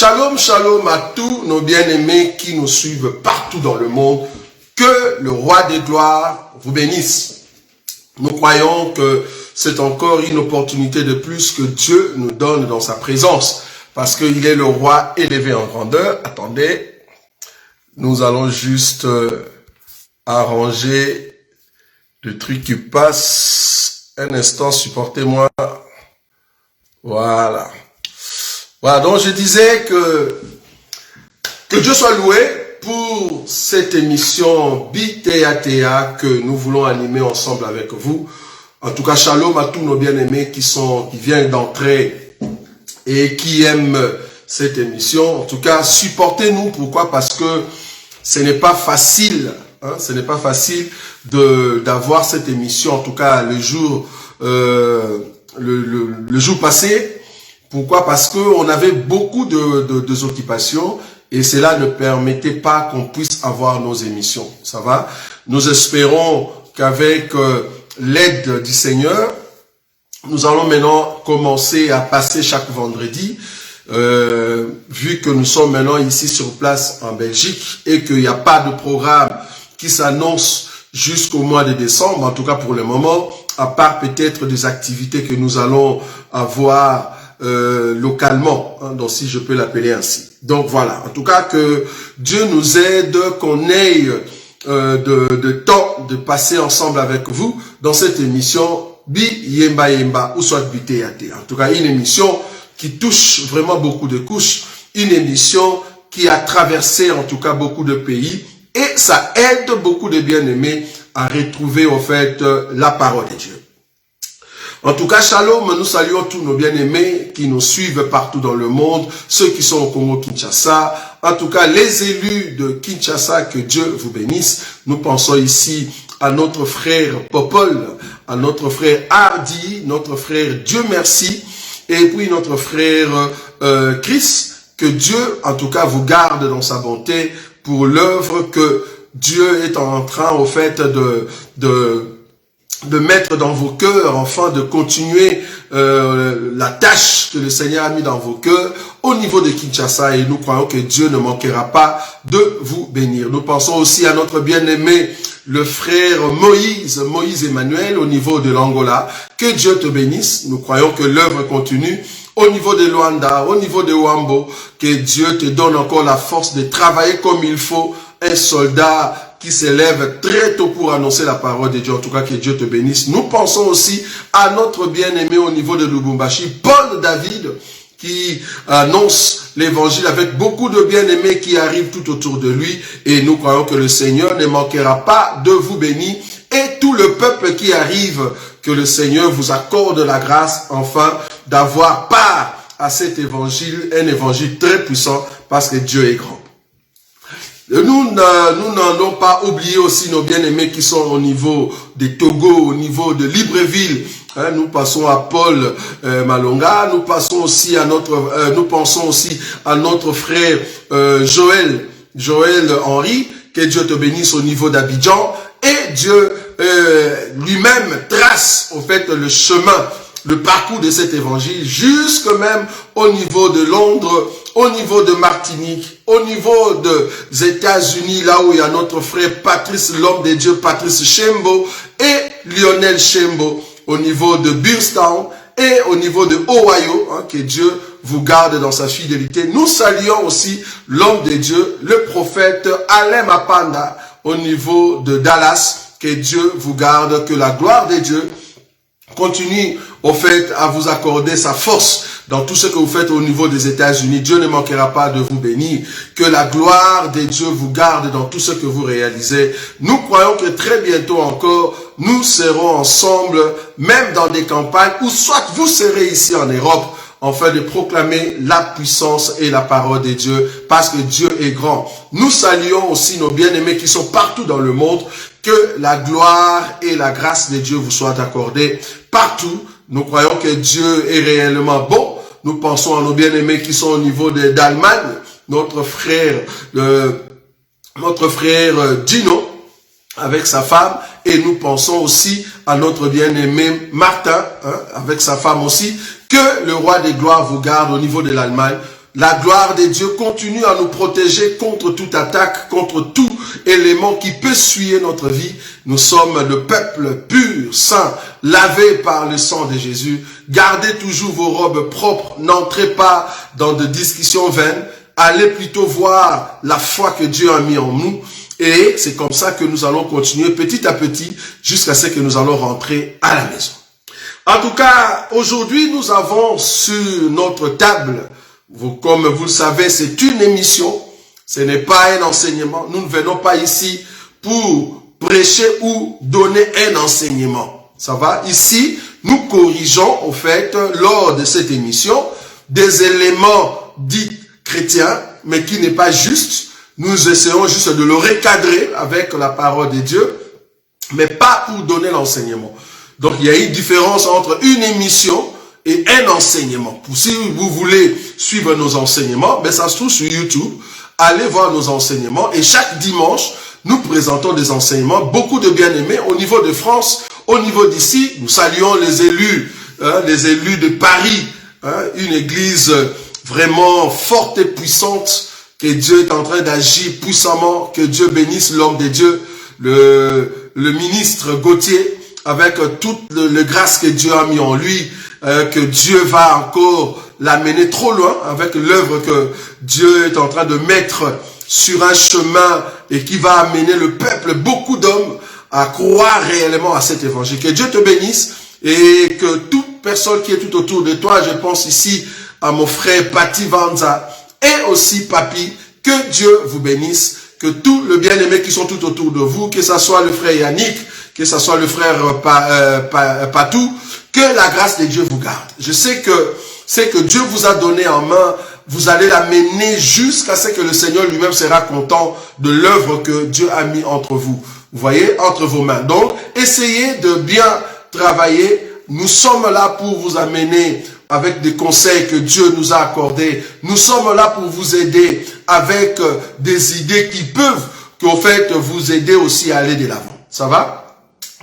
Shalom, shalom à tous nos bien-aimés qui nous suivent partout dans le monde. Que le roi des gloires vous bénisse. Nous croyons que c'est encore une opportunité de plus que Dieu nous donne dans sa présence. Parce qu'il est le roi élevé en grandeur. Attendez, nous allons juste arranger le truc qui passe. Un instant, supportez-moi. Voilà. Voilà, donc je disais que Dieu soit loué pour cette émission BTATA que nous voulons animer ensemble avec vous. En tout cas, shalom à tous nos bien-aimés qui viennent d'entrer et qui aiment cette émission. En tout cas, supportez-nous. Pourquoi? Parce que ce n'est pas facile. Ce n'est pas facile d'avoir cette émission. En tout cas, le jour passé. Pourquoi? Parce qu'on avait beaucoup de occupations et cela ne permettait pas qu'on puisse avoir nos émissions. Ça va? Nous espérons qu'avec l'aide du Seigneur, nous allons maintenant commencer à passer chaque vendredi, vu que nous sommes maintenant ici sur place en Belgique et qu'il n'y a pas de programme qui s'annonce jusqu'au mois de décembre, en tout cas pour le moment, à part peut-être des activités que nous allons avoir localement, donc si je peux l'appeler ainsi. Donc voilà, en tout cas que Dieu nous aide, qu'on ait de temps de passer ensemble avec vous dans cette émission Bi Yemba Yemba ou soit BTAT. En tout cas, une émission qui touche vraiment beaucoup de couches, une émission qui a traversé en tout cas beaucoup de pays et ça aide beaucoup de bien-aimés à retrouver en fait la parole de Dieu. En tout cas, shalom, nous saluons tous nos bien-aimés qui nous suivent partout dans le monde, ceux qui sont au Congo-Kinshasa, en tout cas les élus de Kinshasa, que Dieu vous bénisse. Nous pensons ici à notre frère Popol, à notre frère Hardy, notre frère Dieu merci, et puis notre frère Chris, que Dieu en tout cas vous garde dans sa bonté pour l'œuvre que Dieu est en train au fait de mettre dans vos cœurs, enfin de continuer la tâche que le Seigneur a mis dans vos cœurs au niveau de Kinshasa, et nous croyons que Dieu ne manquera pas de vous bénir. Nous pensons aussi à notre bien-aimé, le frère Moïse Emmanuel au niveau de l'Angola. Que Dieu te bénisse. Nous croyons que l'œuvre continue au niveau de Luanda, au niveau de Wambo. Que Dieu te donne encore la force de travailler comme il faut. Un soldat qui s'élève très tôt pour annoncer la parole de Dieu. En tout cas, que Dieu te bénisse. Nous pensons aussi à notre bien-aimé au niveau de Lubumbashi, Paul David, qui annonce l'évangile avec beaucoup de bien-aimés qui arrivent tout autour de lui. Et nous croyons que le Seigneur ne manquera pas de vous bénir. Et tout le peuple qui arrive, que le Seigneur vous accorde la grâce, enfin, d'avoir part à cet évangile, un évangile très puissant, parce que Dieu est grand. Nous n'allons pas oublier aussi nos bien-aimés qui sont au niveau de Togo, au niveau de Libreville. Nous passons à Paul Malonga, nous pensons aussi à notre frère Joël Henry, que Dieu te bénisse au niveau d'Abidjan, et Dieu lui-même trace au fait le chemin, le parcours de cet évangile, jusque même au niveau de Londres, au niveau de Martinique, au niveau des États-Unis, là où il y a notre frère Patrice, l'homme de Dieu, Patrice Shembo, et Lionel Shembo, au niveau de Beerstown, et au niveau de Ohio, que Dieu vous garde dans sa fidélité. Nous saluons aussi l'homme de Dieu, le prophète Alain Mapanda, au niveau de Dallas, que Dieu vous garde, que la gloire de Dieu continue au fait à vous accorder sa force dans tout ce que vous faites au niveau des États-Unis. Dieu ne manquera pas de vous bénir. Que la gloire de Dieu vous garde dans tout ce que vous réalisez. Nous croyons que très bientôt encore, nous serons ensemble, même dans des campagnes, ou soit vous serez ici en Europe, afin de proclamer la puissance et la parole de Dieu, parce que Dieu est grand. Nous saluons aussi nos bien-aimés qui sont partout dans le monde. Que la gloire et la grâce de Dieu vous soient accordées partout. Nous croyons que Dieu est réellement bon. Nous pensons à nos bien-aimés qui sont au niveau d'Allemagne. Notre frère Dino avec sa femme. Et nous pensons aussi à notre bien-aimé Martin avec sa femme aussi. Que le roi des gloires vous garde au niveau de l'Allemagne. la gloire de Dieu continue à nous protéger contre toute attaque, contre tout élément qui peut souiller notre vie. Nous sommes le peuple pur, saint, lavé par le sang de Jésus. Gardez toujours vos robes propres, n'entrez pas dans de discussions vaines. Allez plutôt voir la foi que Dieu a mis en nous. Et c'est comme ça que nous allons continuer petit à petit jusqu'à ce que nous allons rentrer à la maison. En tout cas, aujourd'hui, nous avons sur notre table, comme vous le savez, c'est une émission, ce n'est pas un enseignement. Nous ne venons pas ici pour prêcher ou donner un enseignement. Ça va? Ici, nous corrigeons, au fait, lors de cette émission, des éléments dits chrétiens, mais qui n'est pas juste. Nous essayons juste de le recadrer avec la parole de Dieu, mais pas pour donner l'enseignement. Donc, il y a une différence entre une émission et un enseignement. Si vous voulez suivre nos enseignements, ben ça se trouve sur YouTube. Allez voir nos enseignements. Et chaque dimanche, nous présentons des enseignements. Beaucoup de bien-aimés au niveau de France, au niveau d'ici. Nous saluons les élus de Paris. Une église vraiment forte et puissante. Que Dieu est en train d'agir puissamment. Que Dieu bénisse l'homme de Dieu, le ministre Gauthier, avec toute la grâce que Dieu a mis en lui, que Dieu va encore l'amener trop loin avec l'œuvre que Dieu est en train de mettre sur un chemin et qui va amener le peuple, beaucoup d'hommes, à croire réellement à cet évangile. Que Dieu te bénisse et que toute personne qui est tout autour de toi, je pense ici à mon frère Pati Vanza et aussi Papi, que Dieu vous bénisse, que tous les bien-aimés qui sont tout autour de vous, que ce soit le frère Yannick, que ce soit le frère Patou, que la grâce de Dieu vous garde. Je sais que c'est que Dieu vous a donné en main, vous allez la mener jusqu'à ce que le Seigneur lui-même sera content de l'œuvre que Dieu a mis entre vous. Vous voyez, entre vos mains. Donc, essayez de bien travailler. Nous sommes là pour vous amener avec des conseils que Dieu nous a accordés. Nous sommes là pour vous aider avec des idées qui peuvent, en fait, vous aider aussi à aller de l'avant. Ça va?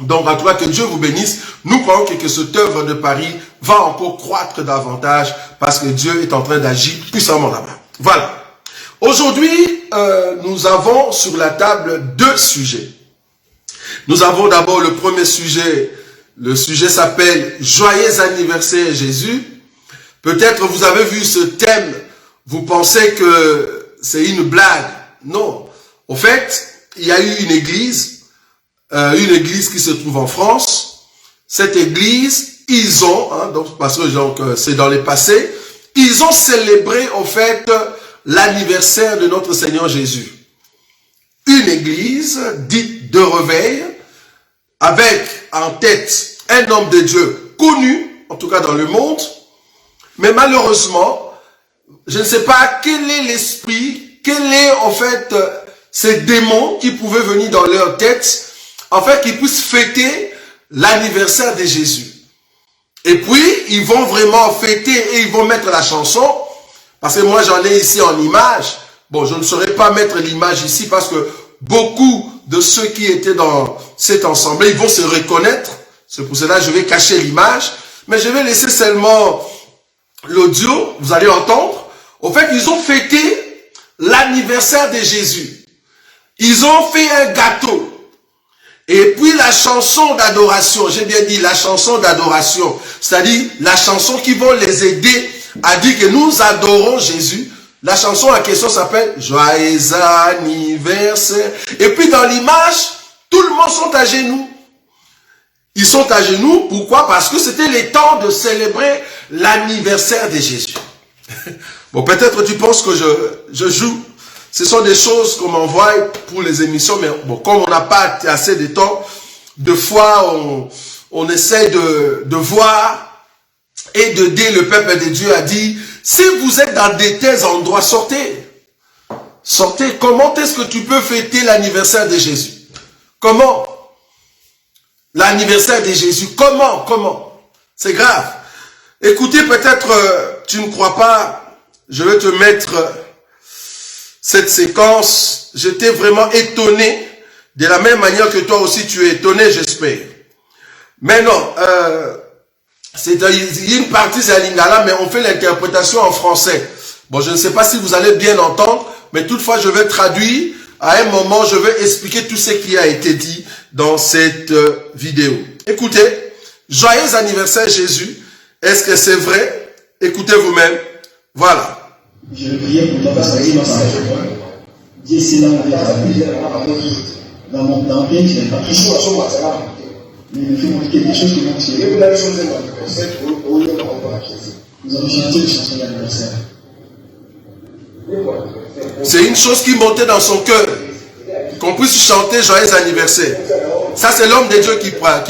Donc, en tout cas, que Dieu vous bénisse. Nous croyons que cette œuvre de Paris va encore croître davantage parce que Dieu est en train d'agir puissamment là-bas. Voilà. Aujourd'hui, nous avons sur la table deux sujets. Nous avons d'abord le premier sujet. Le sujet s'appelle « Joyeux anniversaire Jésus ». Peut-être vous avez vu ce thème, vous pensez que c'est une blague. Non. Au fait, il y a eu une église qui se trouve en France. Cette église, ils ont, donc parce que c'est dans le passé, ils ont célébré au fait l'anniversaire de notre Seigneur Jésus. Une église dite de réveil, avec en tête un homme de Dieu connu, en tout cas dans le monde, mais malheureusement, je ne sais pas quel est l'esprit, quel est en fait ces démons qui pouvaient venir dans leur tête, en fait qu'ils puissent fêter l'anniversaire de Jésus. Et puis, ils vont vraiment fêter et ils vont mettre la chanson, parce que moi j'en ai ici en image. Bon, je ne saurais pas mettre l'image ici parce que beaucoup de ceux qui étaient dans cet ensemble, ils vont se reconnaître. C'est pour cela que je vais cacher l'image, mais je vais laisser seulement l'audio, vous allez entendre. Au fait, ils ont fêté l'anniversaire de Jésus. Ils ont fait un gâteau. Et puis la chanson d'adoration, j'ai bien dit la chanson d'adoration, c'est-à-dire la chanson qui va les aider à dire que nous adorons Jésus. La chanson en question s'appelle « Joyeux anniversaire ». Et puis dans l'image, tout le monde sont à genoux. Ils sont à genoux, pourquoi? Parce que c'était le temps de célébrer l'anniversaire de Jésus. Bon, peut-être tu penses que je joue. Ce sont des choses qu'on m'envoie pour les émissions, mais bon, comme on n'a pas assez de temps, deux fois on essaie de voir et de dire le peuple de Dieu a dit, si vous êtes dans de tels endroits, sortez. Sortez. Comment est-ce que tu peux fêter l'anniversaire de Jésus? Comment? L'anniversaire de Jésus. Comment? C'est grave. Écoutez, peut-être tu ne crois pas, je vais te mettre cette séquence. J'étais vraiment étonné, de la même manière que toi aussi tu es étonné, j'espère. Mais non, il y a une partie c'est à Lingala, mais on fait l'interprétation en français. Bon, je ne sais pas si vous allez bien entendre, mais toutefois, je vais traduire. À un moment, je vais expliquer tout ce qui a été dit dans cette vidéo. Écoutez, joyeux anniversaire Jésus. Est-ce que c'est vrai? Écoutez vous-même. Voilà. Je priais pour toi parce que Dieu c'est là dans mon temps, je n'ai pas mais il me fait montrer quelque chose qui m'a tiré. Nous avons chanté une chanson d'anniversaire. C'est une chose qui montait dans son cœur. Qu'on puisse chanter joyeux anniversaire. Ça, c'est l'homme de Dieu qui parle.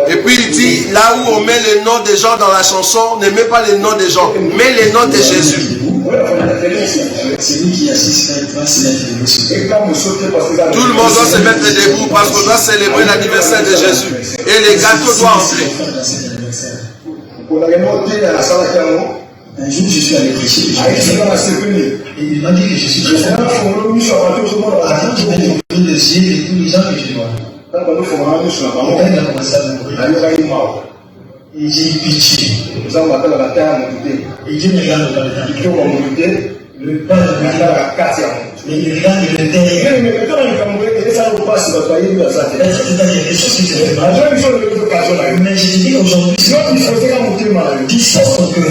Et puis il dit, là où on met les noms des gens dans la chanson, ne met pas les noms des gens, mais les noms de Jésus. Tout le monde doit se mettre debout parce qu'on doit célébrer l'anniversaire de Jésus. Et les gâteaux doivent entrer. Un jour, je suis allé prêcher. Et il m'a dit que je suis très fort. Avant qu'il m'ait ouvert les yeux et tous les gens que je vois. Et quand il a commencé à mourir, et j'ai eu pitié. Et Dieu me regarde dans le pas de mais il regarde le derrière. Mais je dis aujourd'hui, qui sort son cœur.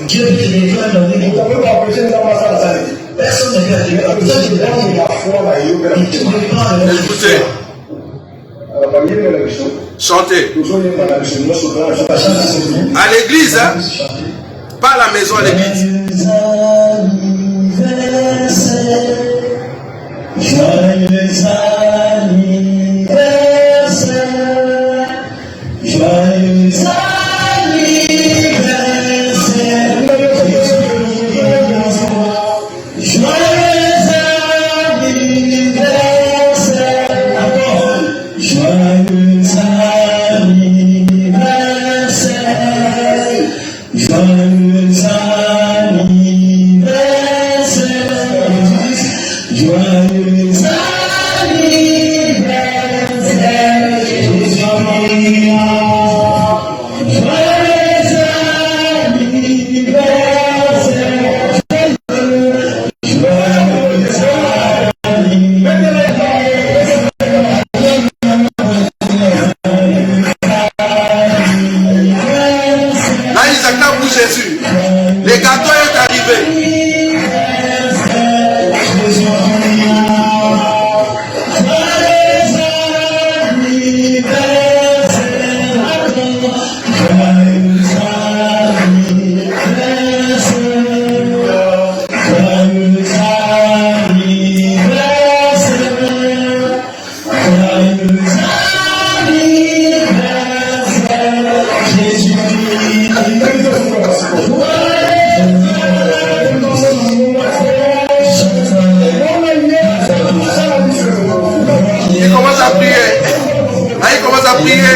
Dieu qui est dans le personne ne peut arriver à ça. Écoutez. Chantez. À l'église, hein? Pas à la maison, à l'église. Joyeux anniversaire, joyeux anniversaire, joyeux anniversaire, joyeux anniversaire, joyeux anniversaire, joyeux Jésus. Le gâteau est arrivé.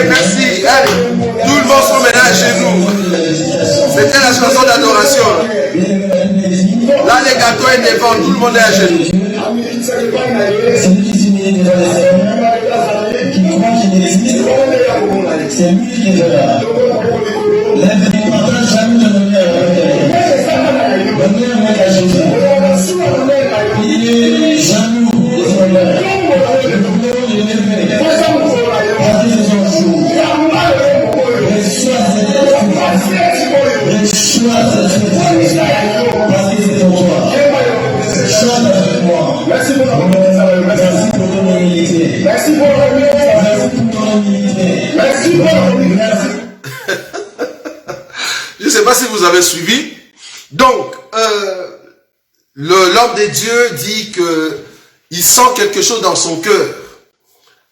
Merci. Allez, tout le monde se met à genoux. C'était la chanson d'adoration. Là, les gâteaux est devant, tout le monde est à genoux. Je ne sais pas si vous avez suivi. Donc, l'homme de Dieu dit qu'il sent quelque chose dans son cœur.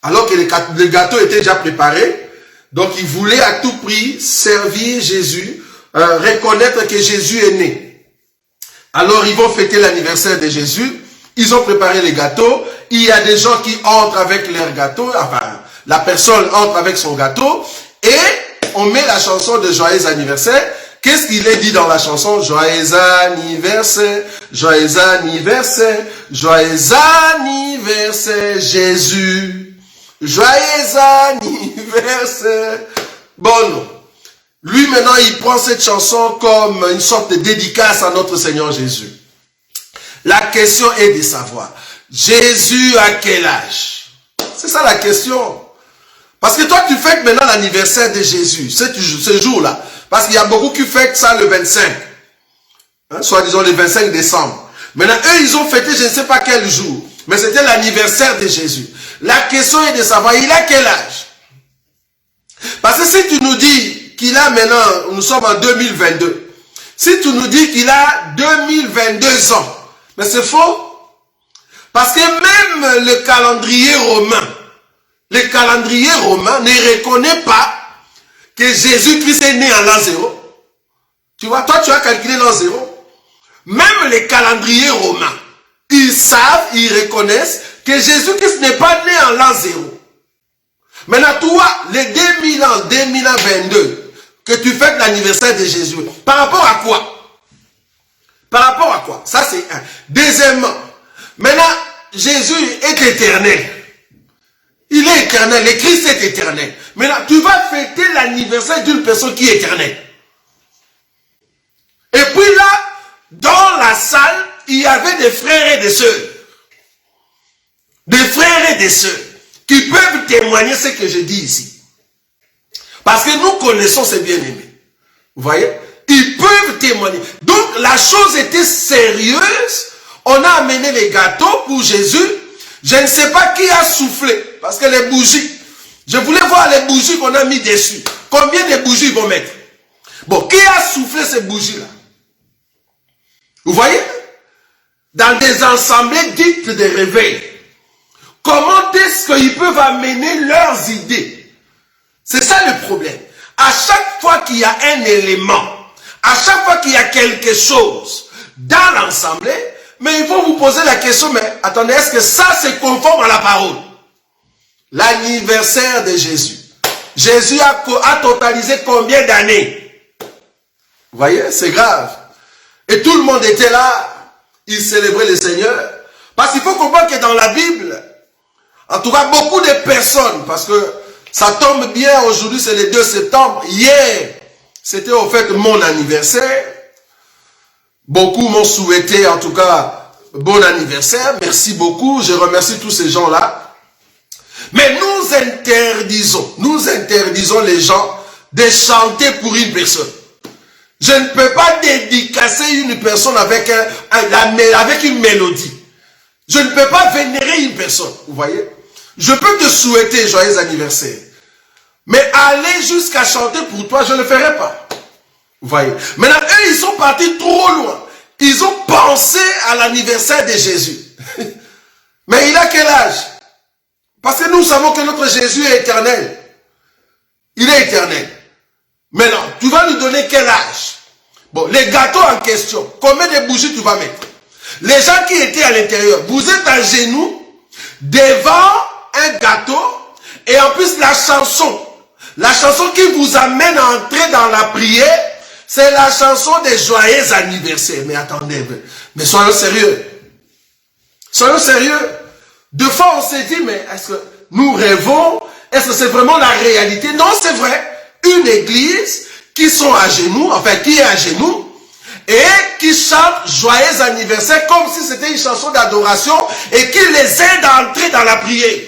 Alors que le gâteau était déjà préparé. Donc, il voulait à tout prix servir Jésus, reconnaître que Jésus est né. Alors, ils vont fêter l'anniversaire de Jésus. Ils ont préparé les gâteaux. Il y a des gens qui entrent avec leur gâteau. Enfin, la personne entre avec son gâteau. Et on met la chanson de joyeux anniversaire. Qu'est-ce qu'il est dit dans la chanson? Joyeux anniversaire, joyeux anniversaire, joyeux anniversaire Jésus. Joyeux anniversaire. Bon, Lui, maintenant, il prend cette chanson comme une sorte de dédicace à notre Seigneur Jésus. La question est de savoir, Jésus à quel âge? C'est ça la question. Parce que toi, tu fêtes maintenant l'anniversaire de Jésus, ce jour-là. Parce qu'il y a beaucoup qui fêtent ça le 25. Hein, soit disons le 25 décembre. Maintenant, eux, ils ont fêté je ne sais pas quel jour. Mais c'était l'anniversaire de Jésus. La question est de savoir, il a quel âge? Parce que si tu nous dis qu'il a maintenant, nous sommes en 2022. Si tu nous dis qu'il a 2022 ans, mais c'est faux. Parce que même le calendrier romain ne reconnaît pas que Jésus-Christ est né en l'an 0. Tu vois, toi tu as calculé l'an 0. Même les calendriers romains, ils savent, ils reconnaissent que Jésus-Christ n'est pas né en l'an 0. Maintenant, toi, les 2000 ans, 2022, que tu fêtes l'anniversaire de Jésus, par rapport à quoi? Par rapport à quoi? Ça, c'est un. Deuxièmement, maintenant, Jésus est éternel. Il est éternel, le Christ est éternel. Maintenant, tu vas fêter l'anniversaire d'une personne qui est éternelle. Et puis là, dans la salle, il y avait des frères et des sœurs. Des frères et des sœurs qui peuvent témoigner ce que je dis ici. Parce que nous connaissons ces bien-aimés. Vous voyez? Ils peuvent témoigner. Donc, la chose était sérieuse. On a amené les gâteaux pour Jésus. Je ne sais pas qui a soufflé. Parce que les bougies, je voulais voir les bougies qu'on a mis dessus. Combien de bougies ils vont mettre? Bon, qui a soufflé ces bougies-là? Vous voyez? Dans des assemblées dites de réveil. Comment est-ce qu'ils peuvent amener leurs idées? C'est ça le problème. À chaque fois qu'il y a un élément, à chaque fois qu'il y a quelque chose dans l'assemblée, mais il faut vous poser la question, mais attendez, est-ce que ça c'est conforme à la parole? L'anniversaire de Jésus. Jésus a totalisé combien d'années? Vous voyez, c'est grave. Et tout le monde était là, il célébrait le Seigneur. Parce qu'il faut comprendre que dans la Bible, en tout cas beaucoup de personnes, parce que ça tombe bien, aujourd'hui c'est le 2 septembre, hier c'était au fait mon anniversaire. Beaucoup m'ont souhaité en tout cas bon anniversaire, merci beaucoup, je remercie tous ces gens-là. Mais nous interdisons les gens de chanter pour une personne. Je ne peux pas dédicacer une personne avec une mélodie. Je ne peux pas vénérer une personne, vous voyez. Je peux te souhaiter joyeux anniversaire. Mais aller jusqu'à chanter pour toi, je ne le ferai pas. Vous voyez. Maintenant, eux, ils sont partis trop loin. Ils ont pensé à l'anniversaire de Jésus. Mais il a quel âge? Parce que nous savons que notre Jésus est éternel. Il est éternel. Maintenant, tu vas lui donner quel âge? Bon, les gâteaux en question, combien de bougies tu vas mettre? Les gens qui étaient à l'intérieur, vous êtes à genoux devant un gâteau et en plus la chanson qui vous amène à entrer dans la prière, c'est la chanson des joyeux anniversaires. Mais attendez, mais soyons sérieux. Soyons sérieux. Deux fois on s'est dit, mais est-ce que nous rêvons? Est-ce que c'est vraiment la réalité? Non, c'est vrai. Une église qui sont à genoux, enfin qui est à genoux, et qui chante joyeux anniversaire comme si c'était une chanson d'adoration et qui les aide à entrer dans la prière.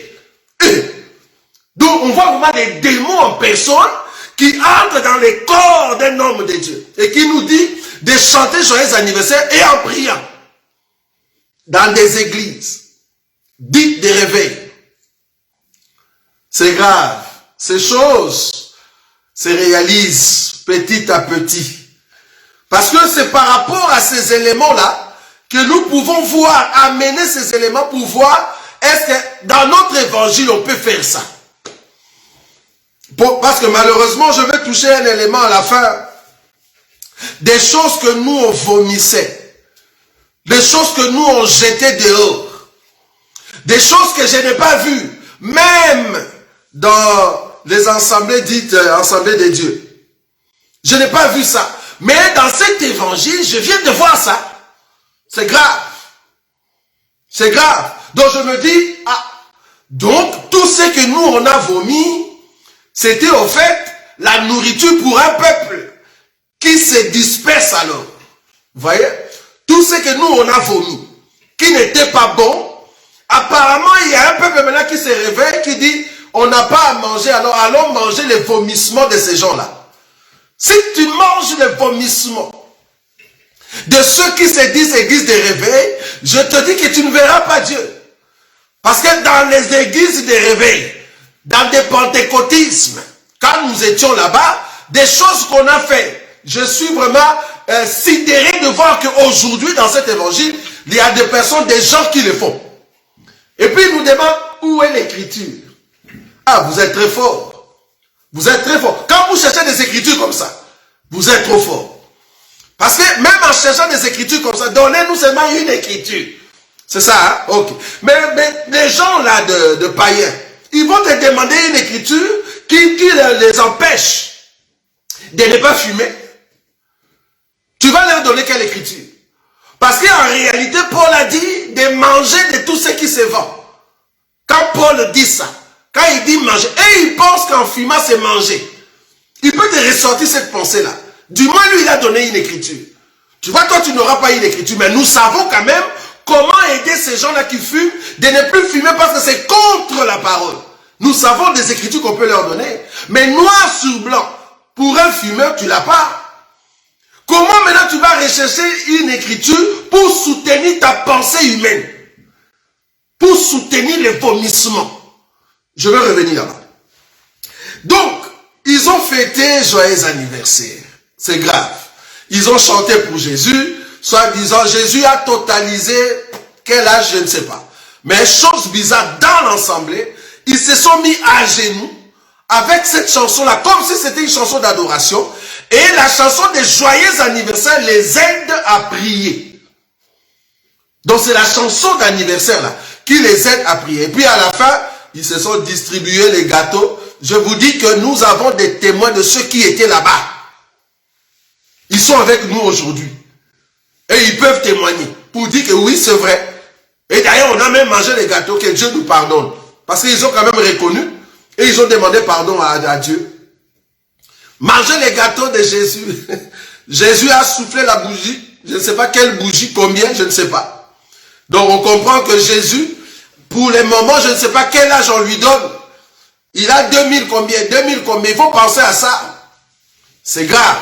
Donc on voit vraiment des démons en personne qui entrent dans les corps d'un homme de Dieu et qui nous dit de chanter joyeux anniversaire et en priant dans des églises dites de réveil. C'est grave. Ces choses se réalisent petit à petit. Parce que c'est par rapport à ces éléments-là que nous pouvons voir, amener ces éléments pour voir est-ce que dans notre évangile on peut faire ça. Parce que malheureusement, je vais toucher un élément à la fin. Des choses que nous on vomissait. Des choses que nous on jetait dehors. Des choses que je n'ai pas vues. Même dans les assemblées dites assemblées de Dieu. Je n'ai pas vu ça. Mais dans cet évangile, je viens de voir ça. C'est grave. C'est grave. Donc je me dis, ah, donc tout ce que nous on a vomi, c'était au fait la nourriture pour un peuple qui se disperse alors. Vous voyez? Tout ce que nous, on a vomi, qui n'était pas bon, apparemment, il y a un peuple maintenant qui se réveille, qui dit, on n'a pas à manger, alors allons manger les vomissements de ces gens-là. Si tu manges les vomissements de ceux qui se disent églises de réveil, je te dis que tu ne verras pas Dieu. Parce que dans les églises de réveil, dans des pentecôtismes, quand nous étions là-bas, des choses qu'on a fait, je suis vraiment sidéré de voir qu'aujourd'hui, dans cet évangile, il y a des personnes, des gens qui le font. Et puis ils nous demandent où est l'écriture. Ah, vous êtes très fort. Vous êtes très fort. Quand vous cherchez des écritures comme ça, vous êtes trop fort. Parce que même en cherchant des écritures comme ça, donnez-nous seulement une écriture. C'est ça, hein? Ok. Mais les gens là de païens, ils vont te demander une écriture qui les empêche de ne pas fumer. Tu vas leur donner quelle écriture? Parce qu'en réalité, Paul a dit de manger de tout ce qui se vend. Quand Paul dit ça, quand il dit manger, et il pense qu'en fumant c'est manger, il peut te ressortir cette pensée-là. Du moins, lui, il a donné une écriture. Tu vois, toi, tu n'auras pas une écriture, mais nous savons quand même comment aider ces gens-là qui fument de ne plus fumer parce que c'est contre la parole. Nous savons des écritures qu'on peut leur donner, mais noir sur blanc, pour un fumeur, tu l'as pas. Comment maintenant tu vas rechercher une écriture pour soutenir ta pensée humaine? Pour soutenir les vomissements. Je vais revenir là-bas. Donc, ils ont fêté joyeux anniversaire. C'est grave. Ils ont chanté pour Jésus, soit disant Jésus a totalisé quel âge, je ne sais pas. Mais chose bizarre, dans l'assemblée, ils se sont mis à genoux avec cette chanson-là, comme si c'était une chanson d'adoration. Et la chanson des joyeux anniversaires les aide à prier. Donc c'est la chanson d'anniversaire là qui les aide à prier. Et puis à la fin, ils se sont distribués les gâteaux. Je vous dis que nous avons des témoins de ceux qui étaient là-bas. Ils sont avec nous aujourd'hui. Et ils peuvent témoigner pour dire que oui, c'est vrai. Et d'ailleurs, on a même mangé les gâteaux, que Dieu nous pardonne. Parce qu'ils ont quand même reconnu et ils ont demandé pardon à Dieu. Manger les gâteaux de Jésus. Jésus a soufflé la bougie. Je ne sais pas quelle bougie, combien, je ne sais pas. Donc on comprend que Jésus, pour les moments, je ne sais pas quel âge on lui donne. Il a 2000 combien, 2000 combien. Il faut penser à ça. C'est grave.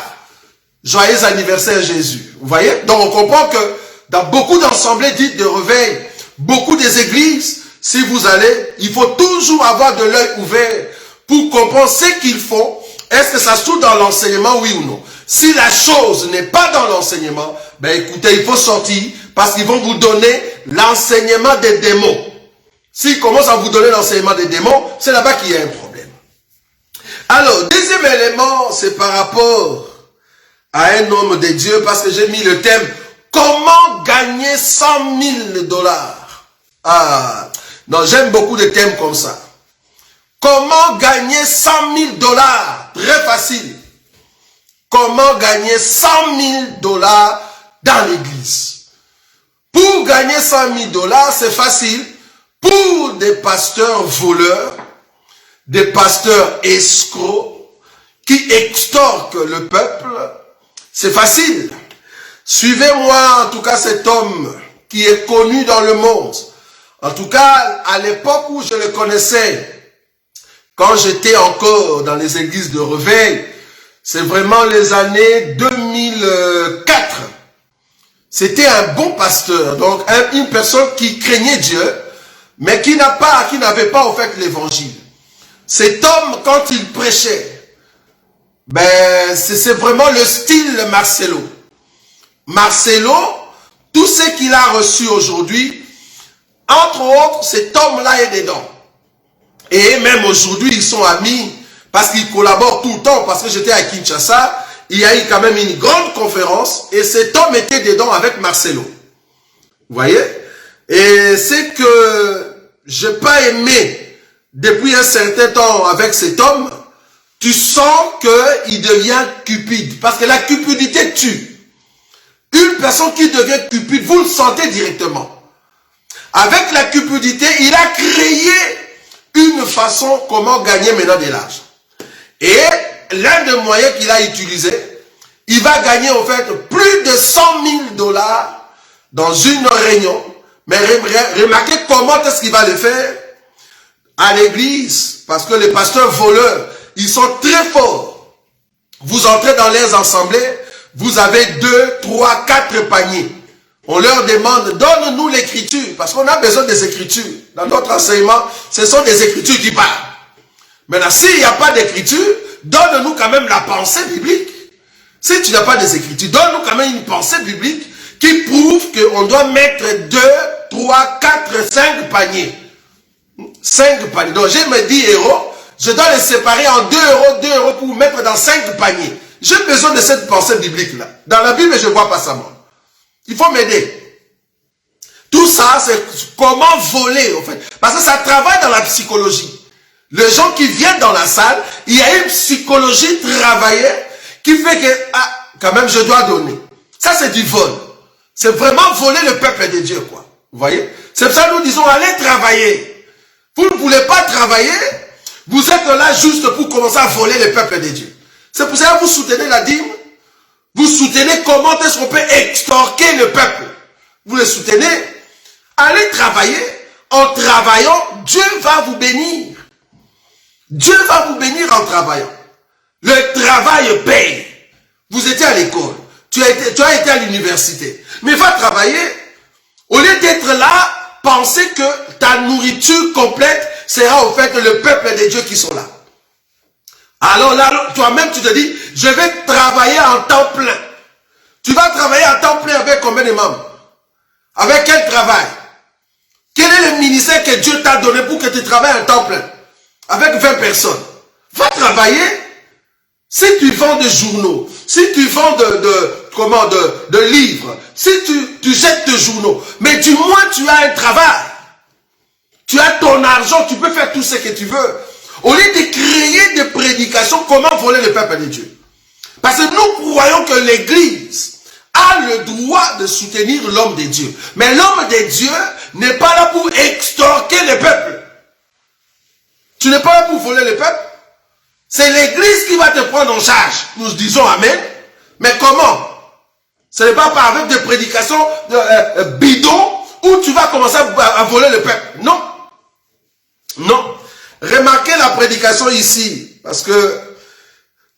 Joyeux anniversaire Jésus. Vous voyez? Donc on comprend que dans beaucoup d'assemblées dites de réveil, beaucoup des églises, si vous allez, il faut toujours avoir de l'œil ouvert pour comprendre ce qu'ils font. Est-ce que ça se trouve dans l'enseignement, oui ou non? Si la chose n'est pas dans l'enseignement, ben écoutez, il faut sortir parce qu'ils vont vous donner l'enseignement des démons. S'ils commencent à vous donner l'enseignement des démons, c'est là-bas qu'il y a un problème. Alors, deuxième élément, c'est par rapport à un homme de Dieu, parce que j'ai mis le thème « Comment gagner 100 000 $? Ah, non, j'aime beaucoup de thèmes comme ça. Comment gagner 100 000 $? Très facile. Comment gagner 100 000 $ dans l'église? Pour gagner 100 000 $, c'est facile. Pour des pasteurs voleurs, des pasteurs escrocs, qui extorquent le peuple, c'est facile. Suivez-moi, en tout cas, cet homme qui est connu dans le monde. En tout cas, à l'époque où je le connaissais, quand j'étais encore dans les églises de réveil, c'est vraiment les années 2004. C'était un bon pasteur, donc une personne qui craignait Dieu, mais qui n'avait pas en fait l'évangile. Cet homme, quand il prêchait, ben c'est vraiment le style Marcelo. Marcelo, tout ce qu'il a reçu aujourd'hui, entre autres, cet homme-là est dedans. Et même aujourd'hui, ils sont amis parce qu'ils collaborent tout le temps. Parce que j'étais à Kinshasa, il y a eu quand même une grande conférence et cet homme était dedans avec Marcelo. Vous voyez? Et c'est que je n'ai pas aimé depuis un certain temps avec cet homme, tu sens qu'il devient cupide. Parce que la cupidité tue. Une personne qui devient cupide, vous le sentez directement. Avec la cupidité, il a créé une façon comment gagner maintenant de l'argent. Et l'un des moyens qu'il a utilisé, il va gagner en fait plus de 100 000 $ dans une réunion. Mais remarquez comment est-ce qu'il va le faire à l'église, parce que les pasteurs voleurs, ils sont très forts. Vous entrez dans les assemblées, vous avez 2, 3, 4 paniers. On leur demande, donne-nous l'écriture, parce qu'on a besoin des écritures. Dans notre enseignement, ce sont des écritures qui parlent. Maintenant, s'il n'y a pas d'écriture, donne-nous quand même la pensée biblique. Si tu n'as pas des écritures, donne-nous quand même une pensée biblique qui prouve qu'on doit mettre 2, 3, 4, 5 paniers. 5 paniers. Donc, j'ai mes 10 euros, je dois les séparer en 2 euros pour mettre dans 5 paniers. J'ai besoin de cette pensée biblique-là. Dans la Bible, je ne vois pas ça, moi. Il faut m'aider. Tout ça, c'est comment voler, en fait. Parce que ça travaille dans la psychologie. Les gens qui viennent dans la salle, il y a une psychologie travaillée qui fait que, ah, quand même, je dois donner. Ça, c'est du vol. C'est vraiment voler le peuple de Dieu, quoi. Vous voyez? C'est pour ça que nous disons, allez travailler. Vous ne voulez pas travailler, vous êtes là juste pour commencer à voler le peuple de Dieu. C'est pour ça que vous soutenez la dîme. Vous soutenez comment est-ce qu'on peut extorquer le peuple. Vous le soutenez. Allez travailler. En travaillant, Dieu va vous bénir. Dieu va vous bénir en travaillant. Le travail paye. Vous étiez à l'école. Tu as été à l'université. Mais va travailler. Au lieu d'être là, pensez que ta nourriture complète sera au fait le peuple de Dieu qui sont là. Alors là, toi-même, tu te dis, je vais travailler en temps plein. Tu vas travailler en temps plein avec combien de membres? Avec quel travail? Quel est le ministère que Dieu t'a donné pour que tu travailles en temps plein? Avec 20 personnes. Va travailler. Si tu vends des journaux, si tu vends de livres, si tu jettes des journaux, mais du moins tu as un travail. Tu as ton argent, tu peux faire tout ce que tu veux. Au lieu de créer des prédications, comment voler le peuple de Dieu? Parce que nous croyons que l'Église a le droit de soutenir l'homme de Dieu. Mais l'homme de Dieu n'est pas là pour extorquer le peuple. Tu n'es pas là pour voler le peuple. C'est l'Église qui va te prendre en charge. Nous disons Amen. Mais comment? Ce n'est pas avec des prédications bidons où tu vas commencer à voler le peuple. Non. Non. Remarquez la prédication ici, parce que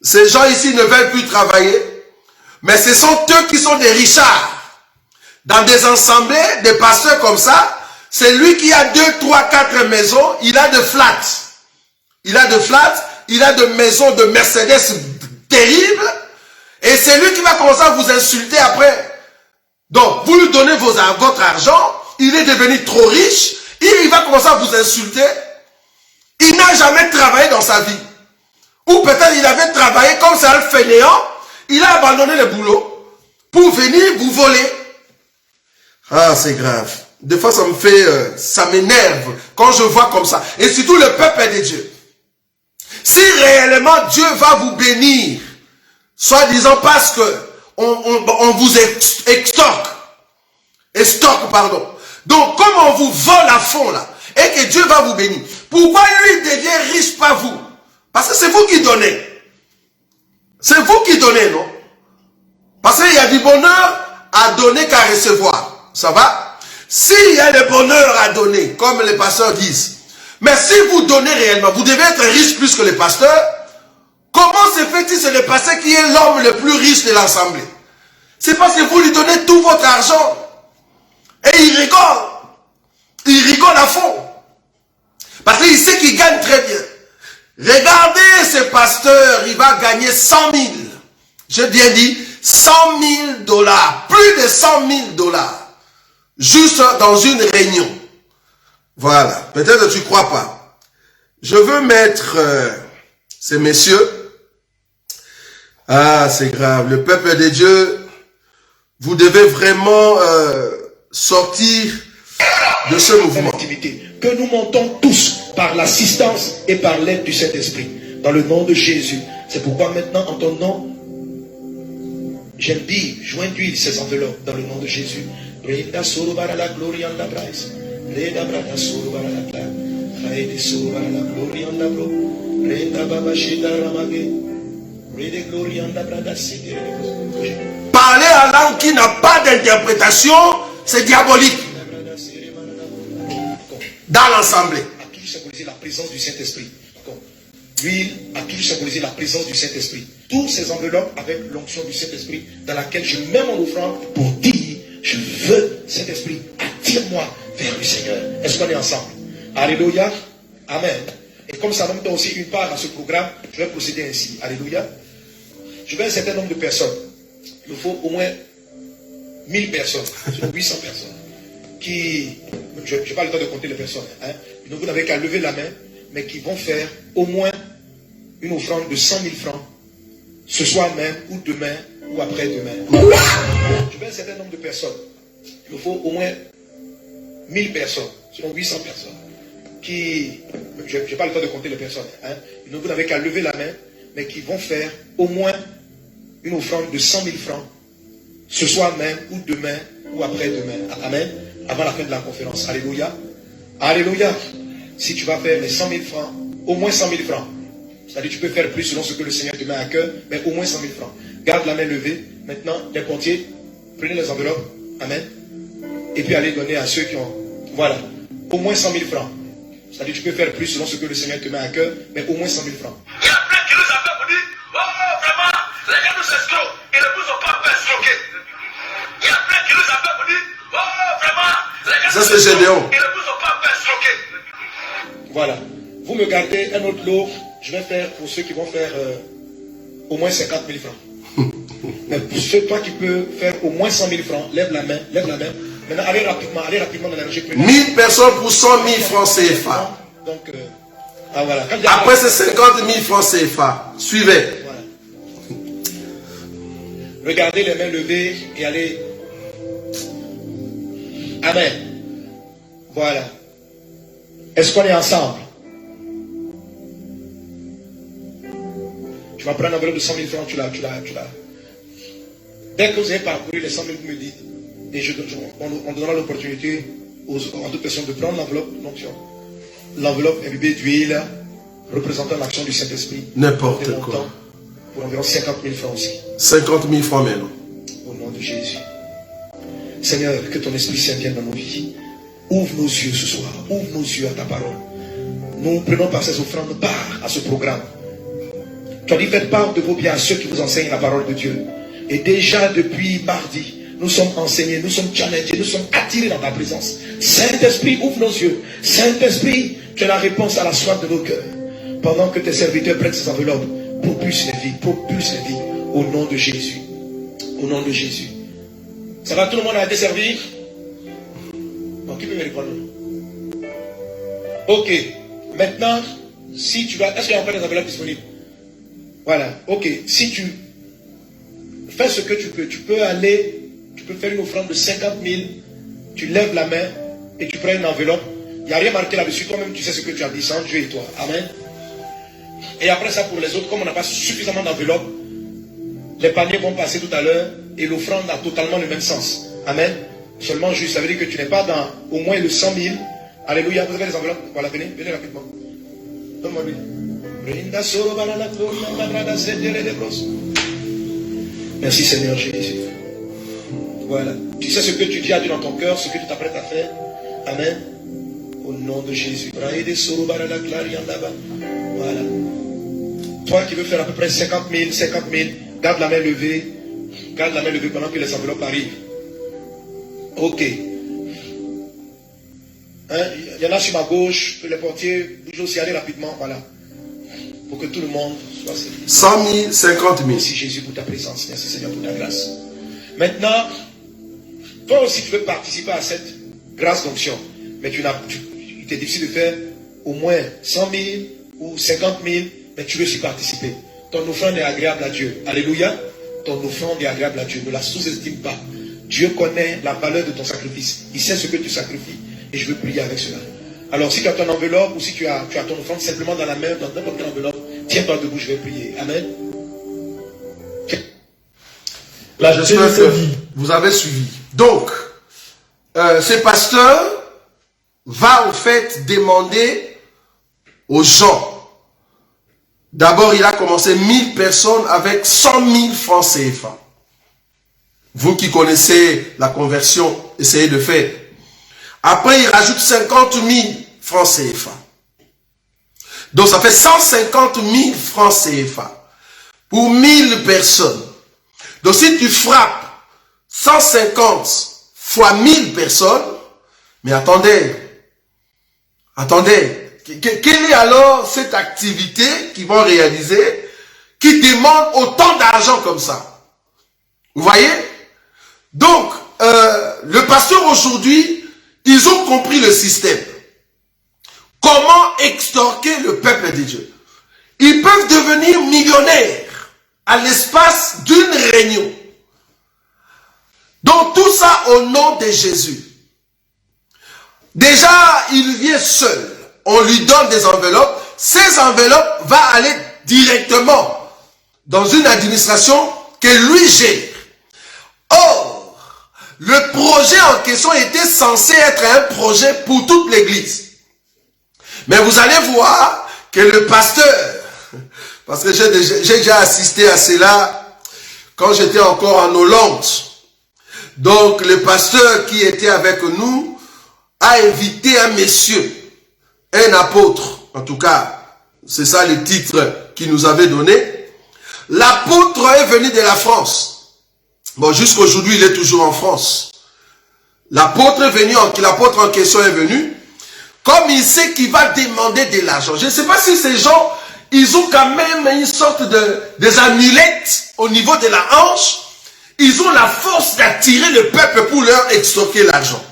ces gens ici ne veulent plus travailler, mais ce sont eux qui sont des richards. Dans des assemblées, des pasteurs comme ça, c'est lui qui a 2, 3, 4 maisons, il a de flats. Il a de flats, il a de maisons de Mercedes terribles, et c'est lui qui va commencer à vous insulter après. Donc, vous lui donnez votre argent, il est devenu trop riche, il va commencer à vous insulter. Il n'a jamais travaillé dans sa vie. Ou peut-être il avait travaillé comme c'est un fainéant, il a abandonné le boulot pour venir vous voler. Ah, c'est grave. Des fois, ça m'énerve quand je vois comme ça. Et surtout le peuple de Dieu. Si réellement Dieu va vous bénir, soi-disant parce que on vous extorque. Donc, comme on vous vole à fond là, et que Dieu va vous bénir, pourquoi lui devient riche, pas vous? Parce que c'est vous qui donnez. C'est vous qui donnez, non? Parce qu'il y a du bonheur à donner qu'à recevoir. Ça va? S'il y a le bonheur à donner, comme les pasteurs disent, mais si vous donnez réellement, vous devez être riche plus que les pasteurs. Comment se fait-il, c'est le pasteur qui est l'homme le plus riche de l'assemblée? C'est parce que vous lui donnez tout votre argent. Et il rigole. Il rigole à fond. Parce qu'il sait qu'il gagne très bien. Regardez ce pasteur, il va gagner 100 000. J'ai bien dit 100 000 $. Plus de 100 000 $. Juste dans une réunion. Voilà. Peut-être que tu ne crois pas. Je veux mettre ces messieurs. Ah, c'est grave. Le peuple de Dieu, vous devez vraiment sortir de ce mouvement. Que nous montons tous par l'assistance et par l'aide du Saint-Esprit. Dans le nom de Jésus. C'est pourquoi maintenant, en ton nom, j'aime joins-lui ces enveloppes dans le nom de Jésus. Parler en langue qui n'a pas d'interprétation, c'est diabolique. Dans l'assemblée. A toujours symbolisé la présence du Saint-Esprit. L'huile a toujours symbolisé la présence du Saint-Esprit. Toutes ces enveloppes avec l'onction du Saint-Esprit dans laquelle je mets mon offrande pour dire, je veux Saint-Esprit, attire-moi vers le Seigneur. Est-ce qu'on est ensemble? Alléluia. Amen. Et comme ça donne aussi une part à ce programme, je vais procéder ainsi. Alléluia. Je veux un certain nombre de personnes. Il me faut au moins 1000 personnes, 800 personnes, qui, je n'ai pas le temps de compter les personnes, hein. Donc vous n'avez qu'à lever la main, mais qui vont faire au moins une offrande de 100 000 francs, ce soir même, ou demain, ou après-demain. Je veux un certain nombre de personnes. Il me faut au moins 1000 personnes, sinon 800 personnes, qui, je n'ai pas le temps de compter les personnes, hein. Donc vous n'avez qu'à lever la main, mais qui vont faire au moins une offrande de 100 000 francs, ce soir même, ou demain, ou après-demain. Amen. Avant la fin de la conférence. Alléluia. Alléluia. Si tu vas faire les 100 000 francs, au moins 100 000 francs. C'est-à-dire tu peux faire plus selon ce que le Seigneur te met à cœur, mais au moins 100 000 francs. Garde la main levée. Maintenant, les portiers, prenez les enveloppes. Amen. Et puis allez donner à ceux qui ont... Voilà. Au moins 100 000 francs. C'est-à-dire tu peux faire plus selon ce que le Seigneur te met à cœur, mais au moins 100 000 francs. Il y a plein qui nous appellent pour dire, oh vraiment, les gars nous escroquent, et ne vous ont pas fait escroquer. Il y a plein qui nous appellent pour dire, oh vraiment, les gars ça c'est Gédéon. et ne vous ont pas fait escroquer. Voilà. Vous me gardez un autre lot. Je vais faire pour ceux qui vont faire au moins 50 000 francs. Mais pour ceux, toi qui peux faire au moins 100 000 francs, lève la main, lève la main. Maintenant, allez rapidement dans la régie. 1000 personnes pour 100 000 francs CFA. Donc, voilà. Après c'est 50 000 francs CFA. Suivez. Voilà. Regardez les mains levées et allez. Amen. Voilà. Est-ce qu'on est ensemble? Tu vas prendre un enveloppe de 100 000 francs, tu l'as. Dès que vous avez parcouru les 100 000, vous me dites. Et on donnera l'opportunité à toute personne de prendre l'enveloppe, l'enveloppe imbibée d'huile représentant l'action du Saint-Esprit. N'importe quoi. Pour environ 50 000 francs aussi. 50 000 francs maintenant. Au nom de Jésus. Seigneur, que ton Esprit Saint vienne dans nos vies. Ouvre nos yeux ce soir. Ouvre nos yeux à ta parole. Nous prenons par ces offrandes part à ce programme. Tu as dit faites part de vos biens à ceux qui vous enseignent la parole de Dieu. Et déjà depuis mardi, nous sommes enseignés, nous sommes challengés, nous sommes attirés dans ta présence. Saint-Esprit, ouvre nos yeux. Saint-Esprit, tu es la réponse à la soif de nos cœurs. Pendant que tes serviteurs prennent ces enveloppes, propulse les vies, au nom de Jésus. Au nom de Jésus. Ça va, tout le monde a été servi? Bon, qui peut me répondre? Ok. Maintenant, si tu vas... Est-ce qu'il y a encore des enveloppes disponibles? Voilà. Ok. Si tu fais ce que tu peux aller... Tu peux faire une offrande de 50 000, tu lèves la main et tu prends une enveloppe. Il n'y a rien marqué là-dessus, toi-même tu sais ce que tu as dit, sans Dieu et toi. Amen. Et après ça, pour les autres, comme on n'a pas suffisamment d'enveloppes, les paniers vont passer tout à l'heure et l'offrande a totalement le même sens. Amen. Seulement juste, ça veut dire que tu n'es pas dans au moins le 100 000. Alléluia, vous avez les enveloppes. Voilà, venez rapidement. Donne-moi lui. Merci Seigneur Jésus. Voilà. Tu sais ce que tu dis à Dieu dans ton cœur, ce que tu t'apprêtes à faire. Amen. Au nom de Jésus. Voilà. Toi qui veux faire à peu près 50 000, garde la main levée. Garde la main levée pendant que les enveloppes arrivent. Ok. Hein? Il y en a sur ma gauche. Les portiers bougent aussi, allez rapidement. Voilà. Pour que tout le monde soit servi. 100 000, 50 000. Merci Jésus pour ta présence. Merci Seigneur pour ta grâce. Maintenant, toi aussi tu veux participer à cette grâce d'onction. Mais il t'est difficile de faire au moins 100 000 ou 50 000. Mais tu veux aussi participer. Ton offrande est agréable à Dieu. Alléluia. Ton offrande est agréable à Dieu. Ne la sous-estime pas. Dieu connaît la valeur de ton sacrifice. Il sait ce que tu sacrifies. Et je veux prier avec cela. Alors si tu as ton enveloppe ou si tu as ton offrande simplement dans la main, dans n'importe quelle enveloppe, tiens-toi debout, je vais prier. Amen. Là, j'espère que vous avez suivi. Donc, ce pasteur va au fait demander aux gens D'abord, il a commencé 1000 personnes avec 100 000 francs CFA. Vous qui connaissez la conversion, essayez de faire. Après, il rajoute 50 000 francs CFA. Donc, ça fait 150 000 francs CFA pour 1000 personnes. Donc, si tu frappes 150 fois 1000 personnes, mais attendez, quelle est alors cette activité qu'ils vont réaliser qui demande autant d'argent comme ça? Vous voyez? Donc, le pasteur aujourd'hui, ils ont compris le système. Comment extorquer le peuple de Dieu? Ils peuvent devenir millionnaires à l'espace d'une réunion. Donc tout ça au nom de Jésus. Déjà, il vient seul. On lui donne des enveloppes. Ces enveloppes vont aller directement dans une administration que lui gère. Or, le projet en question était censé être un projet pour toute l'église. Mais vous allez voir que le pasteur, parce que j'ai déjà assisté à cela quand j'étais encore en Hollande. Donc, le pasteur qui était avec nous a invité un monsieur, un apôtre, en tout cas, c'est ça le titre qu'il nous avait donné. L'apôtre est venu de la France. Bon, jusqu'aujourd'hui, il est toujours en France. L'apôtre est venu, l'apôtre en question est venu, comme il sait qu'il va demander de l'argent. Je ne sais pas si ces gens, ils ont quand même une sorte des amulettes au niveau de la hanche. Ils ont la force d'attirer le peuple pour leur extorquer l'argent.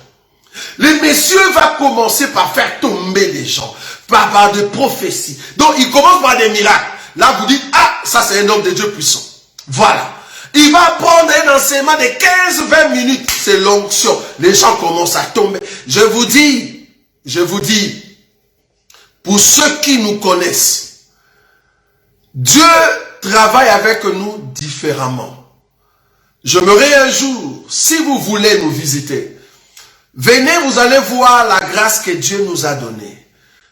Le monsieur va commencer par faire tomber les gens, par des prophéties. Donc, il commence par des miracles. Là, vous dites, ah, ça c'est un homme de Dieu puissant. Voilà. Il va prendre un enseignement de 15-20 minutes. C'est l'onction. Les gens commencent à tomber. Je vous dis, pour ceux qui nous connaissent, Dieu travaille avec nous différemment. J'aimerais un jour, si vous voulez nous visiter, venez, vous allez voir la grâce que Dieu nous a donnée.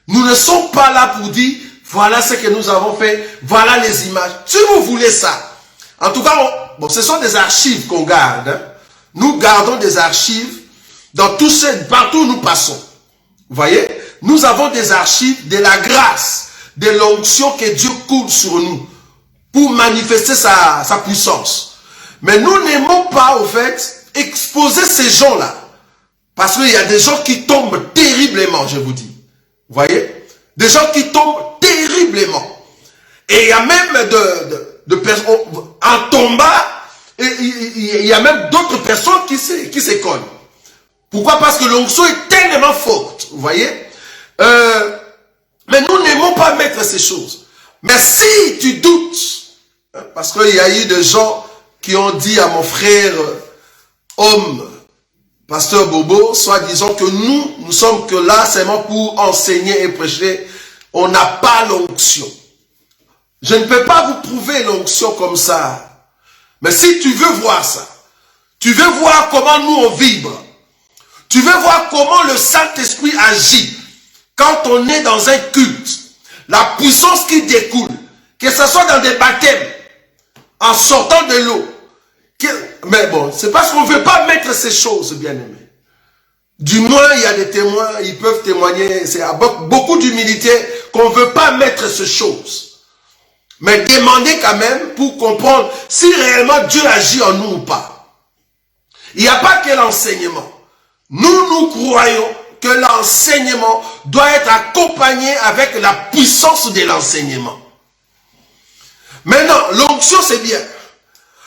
Nous ne sommes pas là pour dire, voilà ce que nous avons fait, voilà les images. Si vous voulez ça, en tout cas, bon, ce sont des archives qu'on garde. Hein. Nous gardons des archives dans tout partout où nous passons. Vous voyez, nous avons des archives de la grâce, de l'onction que Dieu coule sur nous pour manifester sa puissance. Mais nous n'aimons pas, au fait, exposer ces gens-là. Parce qu'il y a des gens qui tombent terriblement, je vous dis. Vous voyez? Des gens qui tombent terriblement. Et il y a même de personnes, en tombant, il y a même d'autres personnes qui se cognent. Pourquoi? Parce que l'onction est tellement forte. Vous voyez? Mais nous n'aimons pas mettre ces choses. Mais si tu doutes, parce qu'il y a eu des gens qui ont dit à mon frère, homme, pasteur Bobo, soit disant que nous sommes que là seulement pour enseigner et prêcher, on n'a pas l'onction. Je ne peux pas vous prouver l'onction comme ça. Mais si tu veux voir ça, tu veux voir comment nous on vibre, tu veux voir comment le Saint-Esprit agit quand on est dans un culte, la puissance qui découle, que ce soit dans des baptêmes, en sortant de l'eau. Mais bon, c'est parce qu'on ne veut pas mettre ces choses, bien aimés. Du moins, il y a des témoins, ils peuvent témoigner, c'est avec beaucoup d'humilité qu'on ne veut pas mettre ces choses. Mais demandez quand même pour comprendre si réellement Dieu agit en nous ou pas. Il n'y a pas que l'enseignement. Nous croyons que l'enseignement doit être accompagné avec la puissance de l'enseignement. Maintenant, l'onction c'est bien.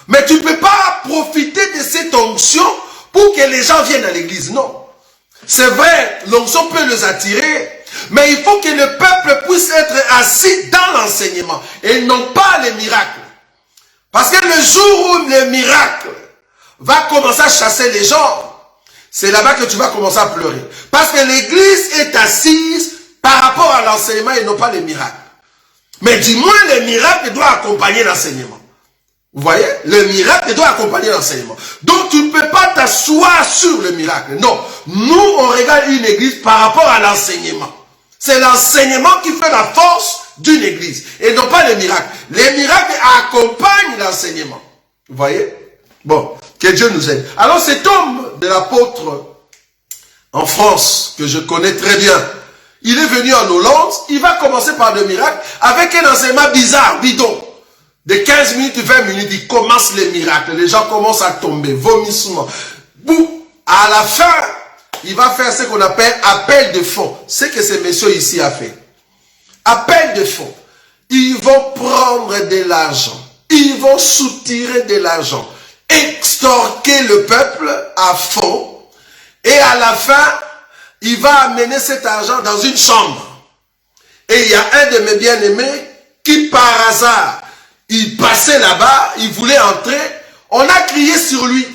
Mais tu ne peux pas profiter de cette onction pour que les gens viennent à l'église. Non. C'est vrai, l'onction peut les attirer, mais il faut que le peuple puisse être assis dans l'enseignement et non pas les miracles. Parce que le jour où le miracle va commencer à chasser les gens, c'est là-bas que tu vas commencer à pleurer. Parce que l'église est assise par rapport à l'enseignement et non pas les miracles. Mais du moins, le miracle doit accompagner l'enseignement. Vous voyez? Le miracle doit accompagner l'enseignement. Donc, tu ne peux pas t'asseoir sur le miracle. Non. Nous, on regarde une église par rapport à l'enseignement. C'est l'enseignement qui fait la force d'une église. Et non pas les miracles. Les miracles accompagnent l'enseignement. Vous voyez? Bon, que Dieu nous aide. Alors cet homme de l'apôtre en France, que je connais très bien, il est venu en Hollande, il va commencer par des miracles, avec un enseignement bizarre, bidon. De 15 minutes, 20 minutes, il commence les miracles. Les gens commencent à tomber, vomissement. Boum, à la fin, il va faire ce qu'on appelle appel de fonds. C'est ce que ce monsieur ici a fait. Appel de fonds. Ils vont prendre de l'argent. Ils vont soutirer de l'argent. Extorquer le peuple à fond. Et à la fin, il va amener cet argent dans une chambre. Et il y a un de mes bien-aimés qui, par hasard, il passait là-bas, il voulait entrer. On a crié sur lui.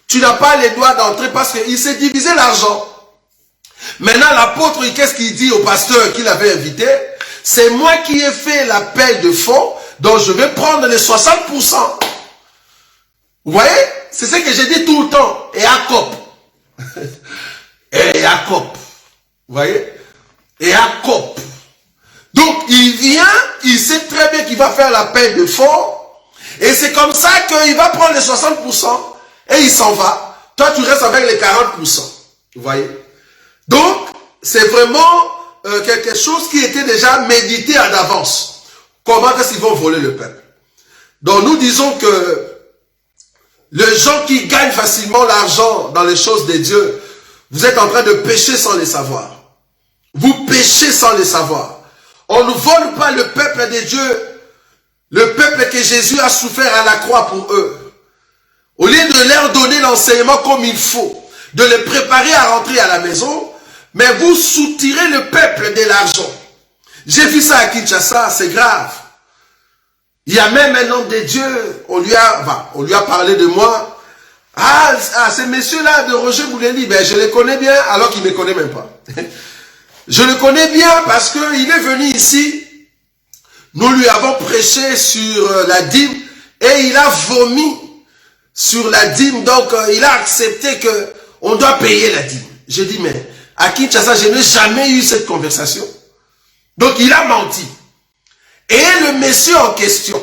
Tu n'as pas les droits d'entrer parce qu'il s'est divisé l'argent. Maintenant, l'apôtre, qu'est-ce qu'il dit au pasteur qu'il avait invité? C'est moi qui ai fait l'appel de fonds, donc je vais prendre les 60%. Vous voyez? C'est ce que j'ai dit tout le temps. Et Jacob. Et Jacob. Vous voyez? Et Jacob. Donc, il vient, il sait très bien qu'il va faire l'appel de fonds. Et c'est comme ça qu'il va prendre les 60% et il s'en va. Toi, tu restes avec les 40%. Vous voyez? Donc, c'est vraiment quelque chose qui était déjà médité à d'avance. Comment est-ce qu'ils vont voler le peuple? Donc, nous disons que les gens qui gagnent facilement l'argent dans les choses de Dieu, vous êtes en train de pécher sans les savoir. Vous péchez sans les savoir. On ne vole pas le peuple de Dieu, le peuple que Jésus a souffert à la croix pour eux. Au lieu de leur donner l'enseignement comme il faut, de les préparer à rentrer à la maison, mais vous soutirez le peuple de l'argent. J'ai vu ça à Kinshasa, c'est grave. Il y a même un homme de Dieu, on lui a parlé de moi. Ce monsieur-là de Roger Bouleli, ben je le connais bien alors qu'il ne me connaît même pas. Je le connais bien parce qu'il est venu ici. Nous lui avons prêché sur la dîme et il a vomi sur la dîme. Donc, il a accepté qu'on doit payer la dîme. J'ai dit, mais à Kinshasa, je n'ai jamais eu cette conversation. Donc, il a menti. Et le monsieur en question,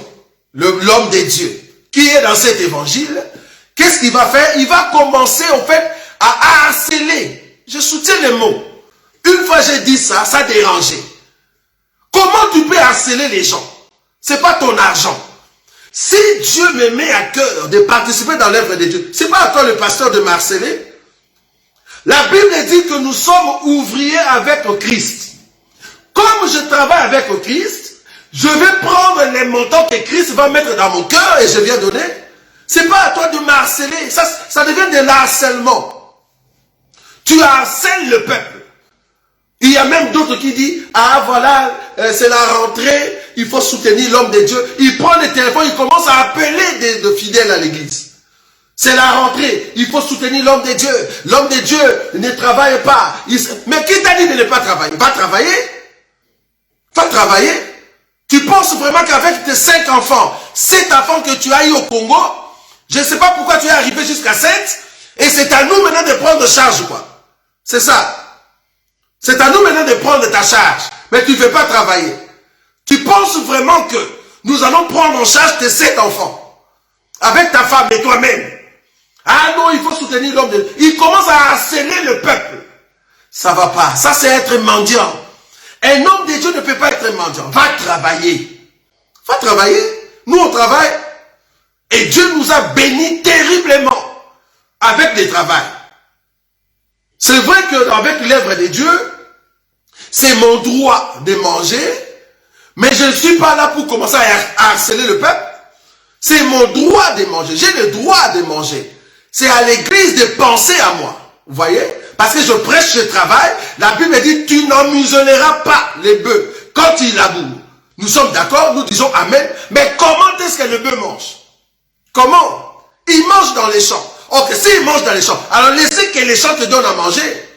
l'homme de Dieu, qui est dans cet évangile, qu'est-ce qu'il va faire? Il va commencer, en fait, à harceler. Je soutiens les mots. Une fois j'ai dit ça, ça dérangeait. Comment tu peux harceler les gens? C'est pas ton argent. Si Dieu me met à cœur de participer dans l'œuvre de Dieu, c'est pas à toi le pasteur de m'harceler. La Bible dit que nous sommes ouvriers avec Christ. Comme je travaille avec Christ, je vais prendre les montants que Christ va mettre dans mon cœur et je viens donner. C'est pas à toi de m'harceler. Ça devient de l'harcèlement. Tu harcèles le peuple. Il y a même d'autres qui disent, ah voilà, c'est la rentrée, il faut soutenir l'homme de Dieu. Il prend le téléphone, il commence à appeler des fidèles à l'église. C'est la rentrée, il faut soutenir l'homme de Dieu. L'homme de Dieu ne travaille pas. Mais qui t'a dit de ne pas travailler? Va travailler. Va travailler. Tu penses vraiment qu'avec tes 5 enfants, 7 enfants que tu as eu au Congo, je ne sais pas pourquoi tu es arrivé jusqu'à 7, et c'est à nous maintenant de prendre charge, quoi. C'est ça. C'est à nous maintenant de prendre ta charge. Mais tu ne veux pas travailler. Tu penses vraiment que nous allons prendre en charge tes 7 enfants. Avec ta femme et toi-même. Ah non, il faut soutenir l'homme de Dieu. Il commence à harceler le peuple. Ça ne va pas. Ça, c'est être mendiant. Un homme de Dieu ne peut pas être mendiant. Va travailler. Va travailler. Nous, on travaille. Et Dieu nous a bénis terriblement avec le travail. C'est vrai qu'avec l'œuvre de Dieu, c'est mon droit de manger, mais je ne suis pas là pour commencer à harceler le peuple. C'est mon droit de manger. J'ai le droit de manger. C'est à l'église de penser à moi. Vous voyez? Parce que je prêche, je travaille. La Bible dit, tu n'emmuselleras pas les bœufs quand ils labourent. Nous sommes d'accord, nous disons Amen. Mais comment est-ce que le bœuf mange? Comment? Il mange dans les champs. Ok, s'il mange dans les champs, alors laissez que les champs te donnent à manger.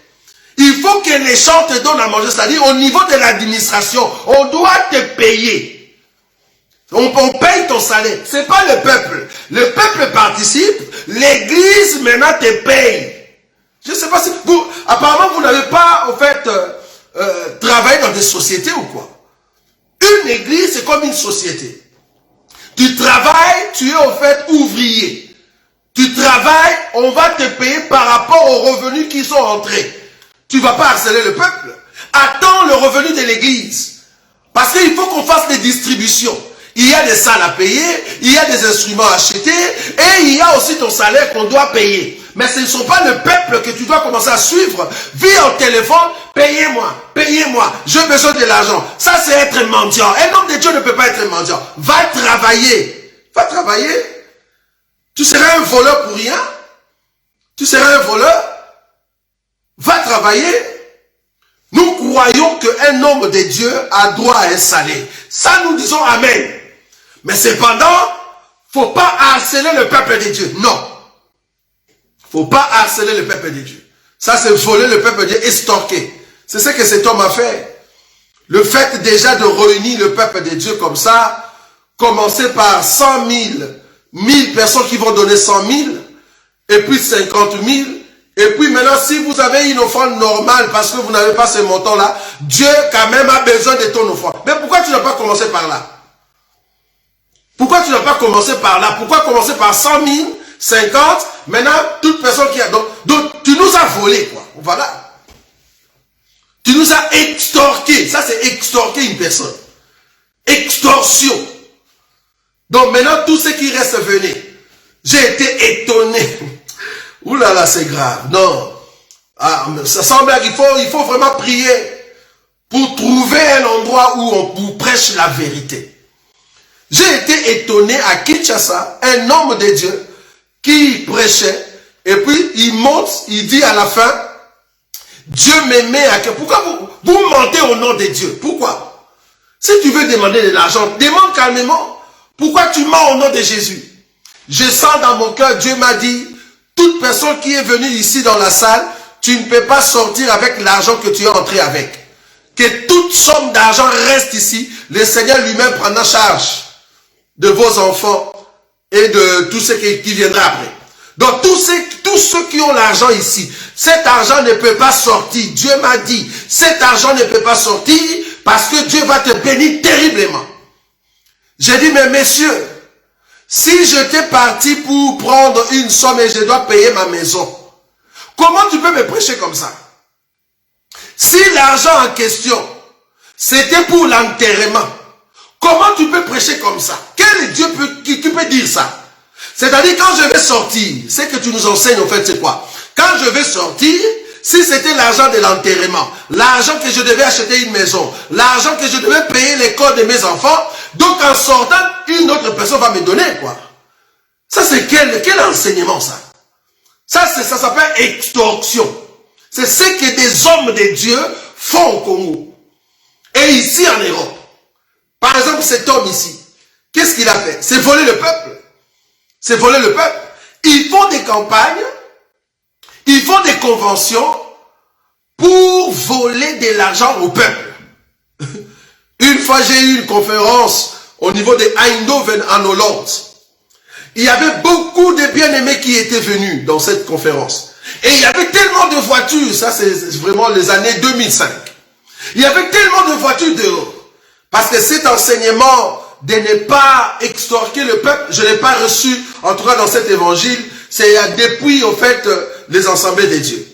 Il faut que les champs te donnent à manger, c'est-à-dire au niveau de l'administration, on doit te payer. On paye ton salaire. Ce n'est pas le peuple. Le peuple participe, l'église maintenant te paye. Je ne sais pas si vous, apparemment vous n'avez pas, en fait, travaillé dans des sociétés ou quoi. Une église, c'est comme une société. Tu travailles, tu es au fait ouvrier. Tu travailles, on va te payer par rapport aux revenus qui sont entrés. Tu ne vas pas harceler le peuple. Attends le revenu de l'église. Parce qu'il faut qu'on fasse des distributions. Il y a des salles à payer, il y a des instruments à acheter, et il y a aussi ton salaire qu'on doit payer. Mais ce ne sont pas le peuple que tu dois commencer à suivre. Via au téléphone, payez-moi, j'ai besoin de l'argent. Ça, c'est être mendiant. Un homme de Dieu ne peut pas être mendiant. Va travailler. Va travailler. Tu seras un voleur pour rien. Tu seras un voleur. Va travailler. Nous croyons qu'un homme de Dieu a droit à un salaire. Ça, nous disons Amen. Mais cependant, il ne faut pas harceler le peuple de Dieu. Non. Il ne faut pas harceler le peuple de Dieu. Ça, c'est voler le peuple de Dieu, estorquer. C'est ce que cet homme a fait. Le fait déjà de réunir le peuple de Dieu comme ça, commencer par 100 000, 1000 personnes qui vont donner 100 000, et puis 50 000, et puis maintenant, si vous avez une offrande normale, parce que vous n'avez pas ce montant-là, Dieu quand même a besoin de ton offrande. Mais pourquoi tu n'as pas commencé par là? Pourquoi tu n'as pas commencé par là? Pourquoi commencer par 100 000, 50, maintenant, toute personne qui a... Donc tu nous as volé, quoi. Voilà. Tu nous as extorqué. Ça, c'est extorquer une personne. Extorsion. Donc maintenant, tous ceux qui restent, venez. J'ai été étonné. Ouh là là, c'est grave. Non. Ah, ça semble qu'il faut vraiment prier pour trouver un endroit où on vous prêche la vérité. J'ai été étonné à Kinshasa, un homme de Dieu qui prêchait, et puis il monte, il dit à la fin, Dieu m'aimait à cœur. Pourquoi vous mentez au nom de Dieu? Pourquoi? Si tu veux demander de l'argent, demande calmement. Pourquoi tu mens au nom de Jésus? Je sens dans mon cœur, Dieu m'a dit, toute personne qui est venue ici dans la salle, tu ne peux pas sortir avec l'argent que tu es entré avec. Que toute somme d'argent reste ici. Le Seigneur lui-même prendra charge de vos enfants et de tout ce qui viendra après. Donc tous ceux qui ont l'argent ici, cet argent ne peut pas sortir. Dieu m'a dit, cet argent ne peut pas sortir parce que Dieu va te bénir terriblement. J'ai dit, mais messieurs, si j'étais parti pour prendre une somme et je dois payer ma maison, comment tu peux me prêcher comme ça? Si l'argent en question, c'était pour l'enterrement, comment tu peux prêcher comme ça? Quel Dieu qui peut dire ça? C'est-à-dire quand je vais sortir, ce que tu nous enseignes en fait c'est quoi? Quand je vais sortir, si c'était l'argent de l'enterrement, l'argent que je devais acheter une maison, l'argent que je devais payer l'école de mes enfants, donc en sortant, une autre personne va me donner quoi? Ça c'est quel enseignement ça? Ça s'appelle extorsion. C'est ce que des hommes de Dieu font au Congo. Et ici en Europe. Par exemple cet homme ici, qu'est-ce qu'il a fait? C'est voler le peuple. C'est voler le peuple. Ils font des campagnes, ils font des conventions pour voler de l'argent au peuple. Une fois, j'ai eu une conférence au niveau de Eindhoven en Hollande. Il y avait beaucoup de bien-aimés qui étaient venus dans cette conférence. Et il y avait tellement de voitures, ça c'est vraiment les années 2005. Il y avait tellement de voitures dehors. Parce que cet enseignement de ne pas extorquer le peuple, je ne l'ai pas reçu, en tout cas dans cet évangile, c'est depuis au fait les assemblées de Dieu.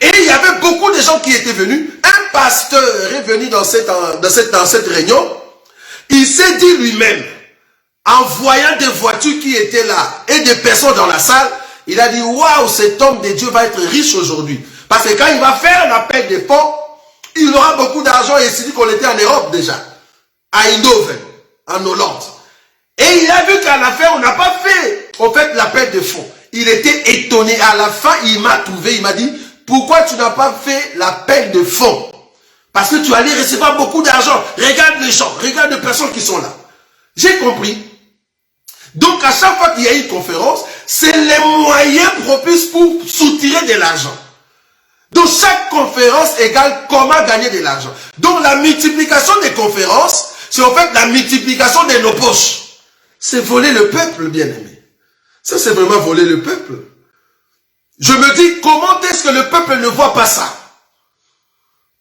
Et il y avait beaucoup de gens qui étaient venus. Un pasteur est venu dans cette réunion. Il s'est dit lui-même, en voyant des voitures qui étaient là et des personnes dans la salle, il a dit, waouh, cet homme de Dieu va être riche aujourd'hui. Parce que quand il va faire l'appel des fonds, il aura beaucoup d'argent. Et il s'est dit qu'on était en Europe déjà, à Eindhoven, en Hollande. Et il a vu qu'à la fin, on n'a pas fait, au fait, l'appel de fonds. Il était étonné. À la fin, il m'a trouvé, il m'a dit, pourquoi tu n'as pas fait l'appel de fonds? Parce que tu allais recevoir beaucoup d'argent. Regarde les gens, regarde les personnes qui sont là. J'ai compris. Donc, à chaque fois qu'il y a une conférence, c'est les moyens propices pour soutirer de l'argent. Donc, chaque conférence égale comment gagner de l'argent. Donc, la multiplication des conférences, c'est en fait la multiplication de nos poches. C'est voler le peuple, bien-aimé. Ça, c'est vraiment voler le peuple. Je me dis, comment est-ce que le peuple ne voit pas ça?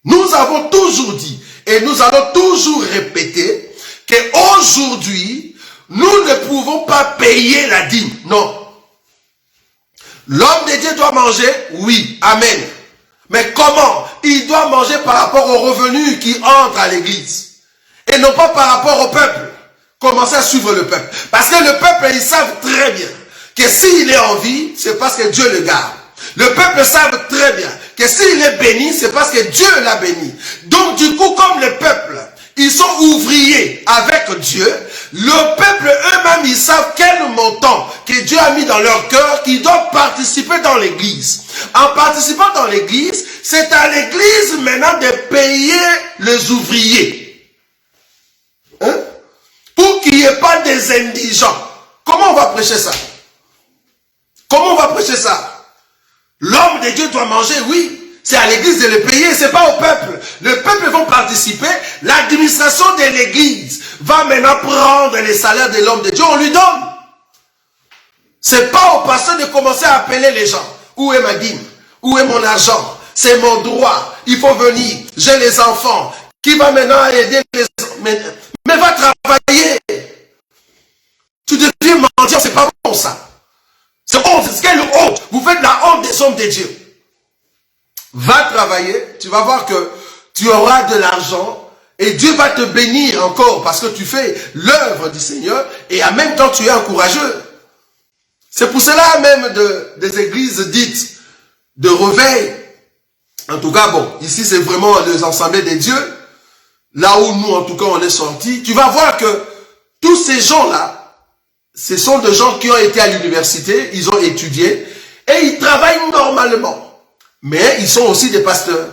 Nous avons toujours dit, et nous allons toujours répéter, qu'aujourd'hui, nous ne pouvons pas payer la dîme. Non. L'homme de Dieu doit manger, oui, amen. Mais comment? Il doit manger par rapport aux revenus qui entrent à l'église. Et non pas par rapport au peuple. Commencez à suivre le peuple. Parce que le peuple, ils savent très bien que s'il est en vie, c'est parce que Dieu le garde. Le peuple savent très bien que s'il est béni, c'est parce que Dieu l'a béni. Donc du coup, comme le peuple, ils sont ouvriers avec Dieu, le peuple eux-mêmes, ils savent quel montant que Dieu a mis dans leur cœur qu'ils doivent participer dans l'église. En participant dans l'église, c'est à l'église maintenant de payer les ouvriers. Hein? Pour qu'il n'y ait pas des indigents. Comment on va prêcher ça? Comment on va prêcher ça? L'homme de Dieu doit manger, oui. C'est à l'église de le payer, c'est pas au peuple. Le peuple va participer. L'administration de l'église va maintenant prendre les salaires de l'homme de Dieu. On lui donne. C'est pas au pasteur de commencer à appeler les gens. Où est ma dîme? Où est mon argent? C'est mon droit. Il faut venir. J'ai les enfants. Qui va maintenant aider les enfants? Mais va travailler. Tu deviens mendiant, c'est pas bon ça. C'est honte, c'est quelle honte. Vous faites la honte des hommes de Dieu. Va travailler, tu vas voir que tu auras de l'argent et Dieu va te bénir encore parce que tu fais l'œuvre du Seigneur et en même temps tu es encourageux. C'est pour cela même des églises dites de réveil. En tout cas, bon, ici c'est vraiment les assemblées des dieux. Là où nous, en tout cas, on est sortis. Tu vas voir que tous ces gens-là, ce sont des gens qui ont été à l'université, ils ont étudié et ils travaillent normalement. Mais ils sont aussi des pasteurs.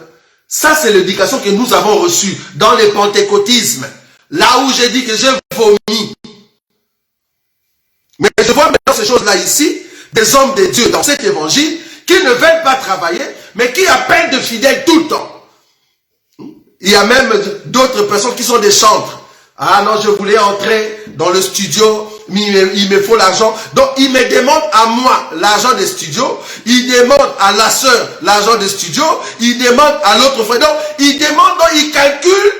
Ça, c'est l'éducation que nous avons reçue dans le pentecôtisme. Là où j'ai dit que j'ai vomi. Mais je vois maintenant ces choses-là ici, des hommes de Dieu dans cet évangile, qui ne veulent pas travailler, mais qui appellent de fidèles tout le temps. Il y a même d'autres personnes qui sont des chantres. Ah non, je voulais entrer dans le studio, il me faut l'argent. Donc, il me demande à moi l'argent des studios, il demande à la sœur l'argent des studios, il demande à l'autre frère. Donc, il demande, donc, il calcule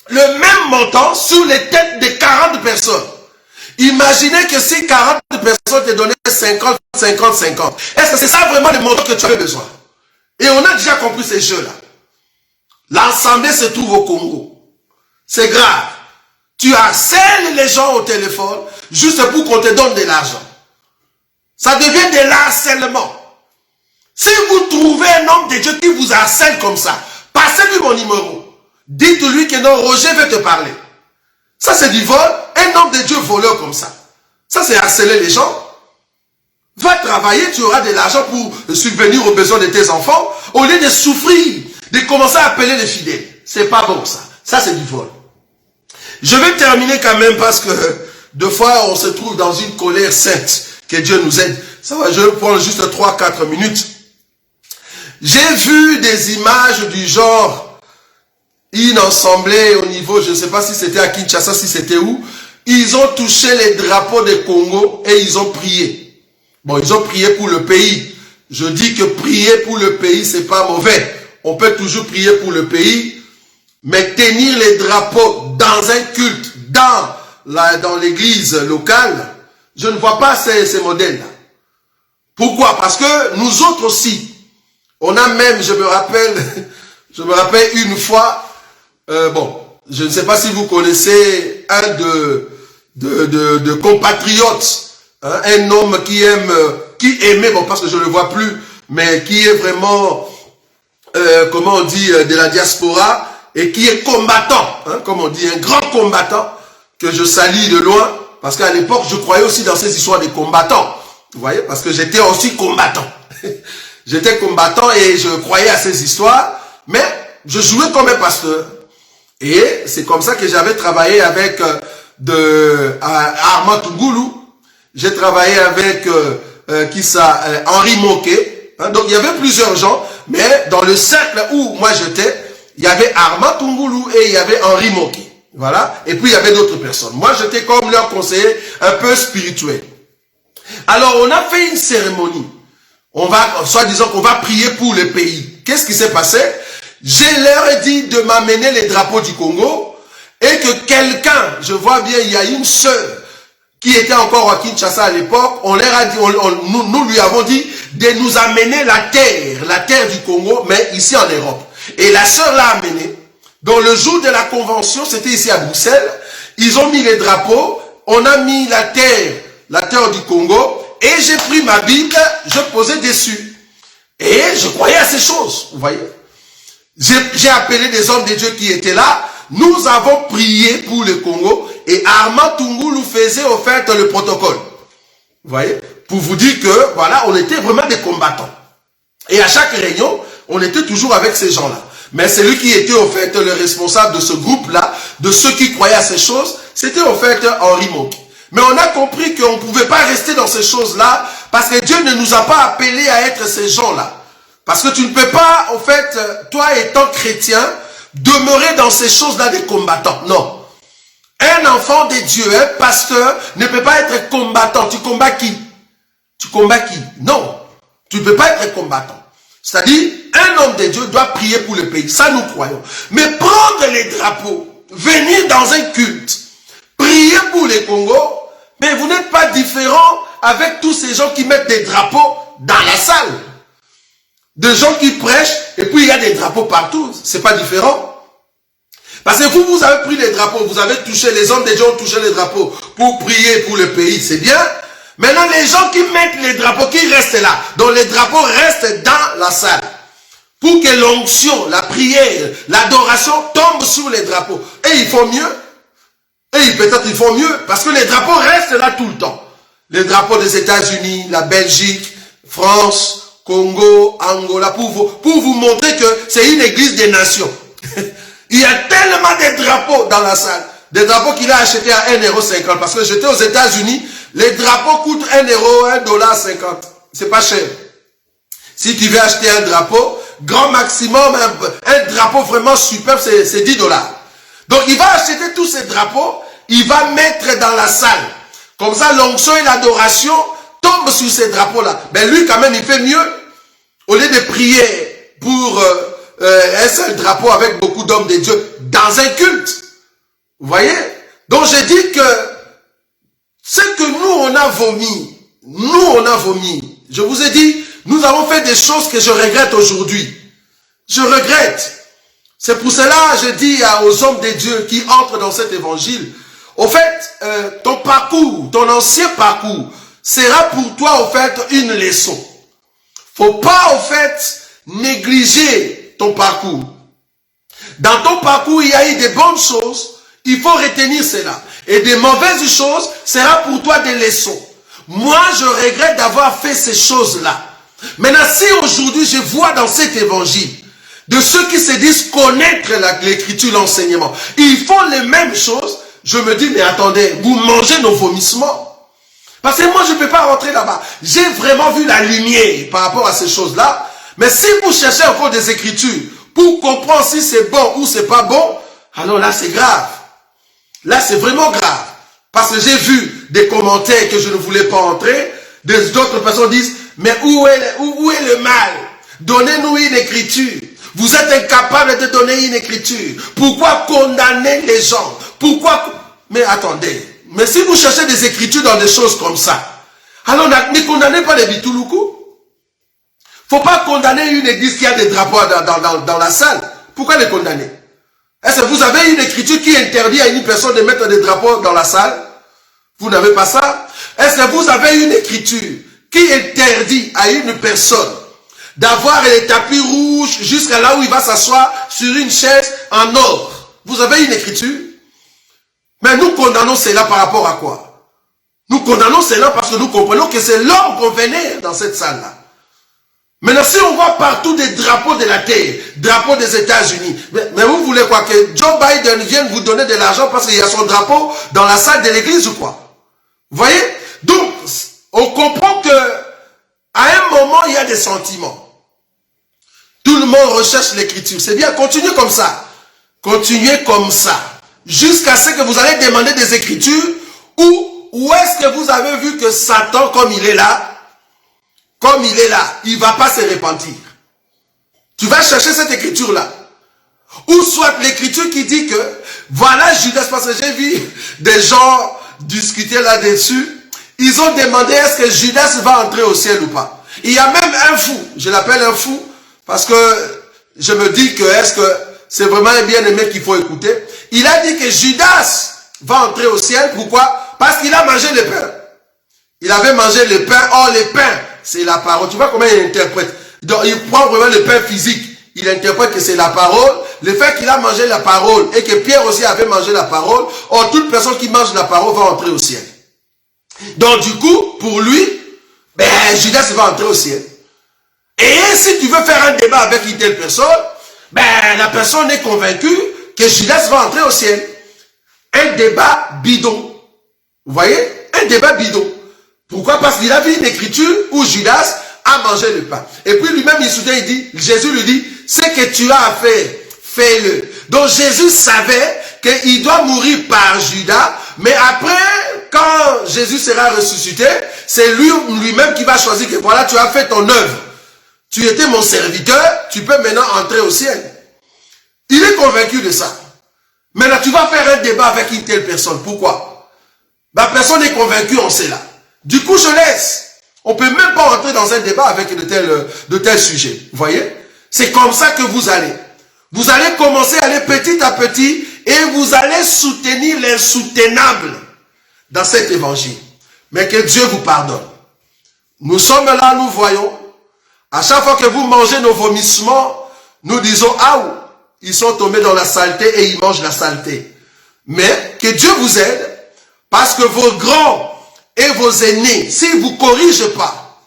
le même montant sur les têtes de 40 personnes. Imaginez que si 40 personnes te donnaient 50, 50, 50. Est-ce que c'est ça vraiment le montant que tu avais besoin? Et on a déjà compris ces jeux-là. L'assemblée se trouve au Congo. C'est grave. Tu harcèles les gens au téléphone juste pour qu'on te donne de l'argent. Ça devient de l'harcèlement. Si vous trouvez un homme de Dieu qui vous harcèle comme ça, passez-lui mon numéro. Dites-lui que non, Roger veut te parler. Ça c'est du vol. Un homme de Dieu voleur comme ça. Ça c'est harceler les gens. Va travailler, tu auras de l'argent pour subvenir aux besoins de tes enfants, au lieu de souffrir, de commencer à appeler les fidèles. C'est pas bon ça. Ça c'est du vol. Je vais terminer quand même parce que deux fois on se trouve dans une colère sainte. Que Dieu nous aide. Ça va, je vais prendre juste 3-4 minutes. J'ai vu des images du genre, une assemblée au niveau, je ne sais pas si c'était à Kinshasa, si c'était où, ils ont touché les drapeaux des Congo et ils ont prié. Bon, ils ont prié pour le pays. Je dis que prier pour le pays, c'est pas mauvais. On peut toujours prier pour le pays, mais tenir les drapeaux dans un culte, dans l'église locale, je ne vois pas ces modèles-là. Pourquoi? Parce que nous autres aussi, on a même, je me rappelle une fois, bon, je ne sais pas si vous connaissez un de compatriotes, hein, un homme qui aimait, bon, parce que je ne le vois plus, mais qui est vraiment, comment on dit, de la diaspora, et qui est combattant, hein, comme on dit, un grand combattant, que je salue de loin, parce qu'à l'époque, je croyais aussi dans ces histoires de combattants. Vous voyez, parce que j'étais aussi combattant. J'étais combattant et je croyais à ces histoires, mais je jouais comme un pasteur. Et c'est comme ça que j'avais travaillé avec Armand Tungoulou. J'ai travaillé avec Henri Moquet. Hein, donc il y avait plusieurs gens, mais dans le cercle où moi j'étais, il y avait Armand Tungoulou et il y avait Henri Moquet. Voilà. Et puis il y avait d'autres personnes. Moi j'étais comme leur conseiller un peu spirituel. Alors on a fait une cérémonie. Soi-disant qu'on va prier pour le pays. Qu'est-ce qui s'est passé? Je leur ai dit de m'amener les drapeaux du Congo et que quelqu'un, je vois bien, il y a une sœur qui était encore à Kinshasa à l'époque, on leur a dit, nous lui avons dit de nous amener la terre du Congo, mais ici en Europe. Et la sœur l'a amené. Dans le jour de la convention, c'était ici à Bruxelles, ils ont mis les drapeaux, on a mis la terre du Congo, et j'ai pris ma Bible, je posais dessus. Et je croyais à ces choses, vous voyez. J'ai appelé des hommes de Dieu qui étaient là, nous avons prié pour le Congo, et Armand Tungulu faisait au fait le protocole. Vous voyez, pour vous dire que, voilà, on était vraiment des combattants. Et à chaque réunion, on était toujours avec ces gens-là. Mais celui qui était au fait le responsable de ce groupe-là, de ceux qui croyaient à ces choses, c'était au fait Henri Moki. Mais on a compris qu'on ne pouvait pas rester dans ces choses-là, parce que Dieu ne nous a pas appelés à être ces gens-là. Parce que tu ne peux pas, au fait, toi étant chrétien, demeurer dans ces choses-là des combattants. Non. Un enfant de Dieu, un pasteur, ne peut pas être combattant. Tu combats qui? Tu combats qui? Non. Tu ne peux pas être combattant. C'est-à-dire, un homme de Dieu doit prier pour le pays. Ça, nous croyons. Mais prendre les drapeaux, venir dans un culte, prier pour les Congo, mais vous n'êtes pas différent avec tous ces gens qui mettent des drapeaux dans la salle. Des gens qui prêchent, et puis il y a des drapeaux partout. C'est pas différent. Parce que vous avez pris les drapeaux, vous avez touché, les hommes des gens ont touché les drapeaux pour prier pour le pays, c'est bien. Maintenant, les gens qui mettent les drapeaux, qui restent là, donc les drapeaux restent dans la salle. Pour que l'onction, la prière, l'adoration tombe sur les drapeaux. Et ils font mieux. Et peut-être ils font mieux, parce que les drapeaux restent là tout le temps. Les drapeaux des États-Unis, la Belgique, France, Congo, Angola, pour vous montrer que c'est une église des nations. Il y a tellement de drapeaux dans la salle. Des drapeaux qu'il a achetés à 1,50 €. Parce que j'étais aux États-Unis, les drapeaux coûtent 1 €, $1,50. C'est pas cher. Si tu veux acheter un drapeau, grand maximum, un drapeau vraiment superbe, c'est 10 $. Donc il va acheter tous ces drapeaux, il va mettre dans la salle. Comme ça, l'onction et l'adoration tombent sur ces drapeaux-là. Mais lui, quand même, il fait mieux. Au lieu de prier pour un seul drapeau avec beaucoup d'hommes de Dieu dans un culte. Vous voyez? Donc j'ai dit que ce que nous on a vomi, je vous ai dit, nous avons fait des choses que je regrette aujourd'hui. Je regrette. C'est pour cela je dis aux hommes de Dieu qui entrent dans cet évangile, au fait, ton parcours, ton ancien parcours, sera pour toi au fait une leçon. Faut pas au fait négliger ton parcours. Dans ton parcours, il y a eu des bonnes choses, il faut retenir cela. Et des mauvaises choses sera pour toi des leçons. Moi, je regrette d'avoir fait ces choses-là. Maintenant, si aujourd'hui je vois dans cet évangile de ceux qui se disent connaître l'écriture, l'enseignement, ils font les mêmes choses, je me dis, mais attendez, vous mangez nos vomissements. Parce que moi, je ne peux pas rentrer là-bas. J'ai vraiment vu la lumière par rapport à ces choses-là. Mais si vous cherchez encore des écritures pour comprendre si c'est bon ou c'est pas bon, alors là, c'est grave. Là, c'est vraiment grave. Parce que j'ai vu des commentaires que je ne voulais pas entrer. D'autres personnes disent, mais où est le mal? Donnez-nous une écriture. Vous êtes incapable de donner une écriture. Pourquoi condamner les gens? Pourquoi? Mais attendez. Mais si vous cherchez des écritures dans des choses comme ça, alors ne condamnez pas les Bituluku. Faut pas condamner une église qui a des drapeaux dans la salle. Pourquoi les condamner? Est-ce que vous avez une écriture qui interdit à une personne de mettre des drapeaux dans la salle? Vous n'avez pas ça? Est-ce que vous avez une écriture qui interdit à une personne d'avoir les tapis rouges jusqu'à là où il va s'asseoir sur une chaise en or? Vous avez une écriture? Mais nous condamnons cela par rapport à quoi? Nous condamnons cela parce que nous comprenons que c'est l'homme qu'on vénère dans cette salle-là. Maintenant, si on voit partout des drapeaux de la terre, drapeaux des États-Unis, mais vous voulez quoi? Que Joe Biden vienne vous donner de l'argent parce qu'il y a son drapeau dans la salle de l'église ou quoi? Vous voyez? Donc, on comprend que à un moment, il y a des sentiments. Tout le monde recherche l'écriture. C'est bien, continuez comme ça. Continuez comme ça. Jusqu'à ce que vous allez demander des écritures, où est-ce que vous avez vu que Satan, comme il est là, il ne va pas se repentir. Tu vas chercher cette écriture-là. Ou soit l'écriture qui dit que, voilà Judas, parce que j'ai vu des gens discuter là-dessus, ils ont demandé est-ce que Judas va entrer au ciel ou pas. Il y a même un fou, je l'appelle un fou, parce que je me dis que est-ce que c'est vraiment un bien-aimé qu'il faut écouter. Il a dit que Judas va entrer au ciel, pourquoi? Parce qu'il a mangé le pain. Il avait mangé le pain, or le pain, c'est la parole. Tu vois comment il interprète? Donc il prend vraiment le pain physique. Il interprète que c'est la parole. Le fait qu'il a mangé la parole et que Pierre aussi avait mangé la parole, or toute personne qui mange la parole va entrer au ciel. Donc du coup, pour lui, ben, Judas va entrer au ciel. Et si tu veux faire un débat avec une telle personne, ben, la personne est convaincue que Judas va entrer au ciel. Un débat bidon. Vous voyez? Un débat bidon. Pourquoi? Parce qu'il a vu une écriture où Judas a mangé le pain. Et puis lui-même, il soutient, il dit, Jésus lui dit, ce que tu as à faire, fais-le. Donc Jésus savait qu'il doit mourir par Judas, mais après, quand Jésus sera ressuscité, c'est lui-même qui va choisir que voilà, tu as fait ton œuvre. Tu étais mon serviteur, tu peux maintenant entrer au ciel. Il est convaincu de ça. Maintenant, tu vas faire un débat avec une telle personne. Pourquoi? La personne est convaincue en cela. Du coup, je laisse. On ne peut même pas entrer dans un débat avec de tels sujets. Vous voyez? C'est comme ça que vous allez. Vous allez commencer à aller petit à petit et vous allez soutenir l'insoutenable dans cet évangile. Mais que Dieu vous pardonne. Nous sommes là, nous voyons. À chaque fois que vous mangez nos vomissements, nous disons, ah, ils sont tombés dans la saleté et ils mangent la saleté. Mais que Dieu vous aide, parce que vos grands et vos aînés, s'ils ne vous corrigent pas,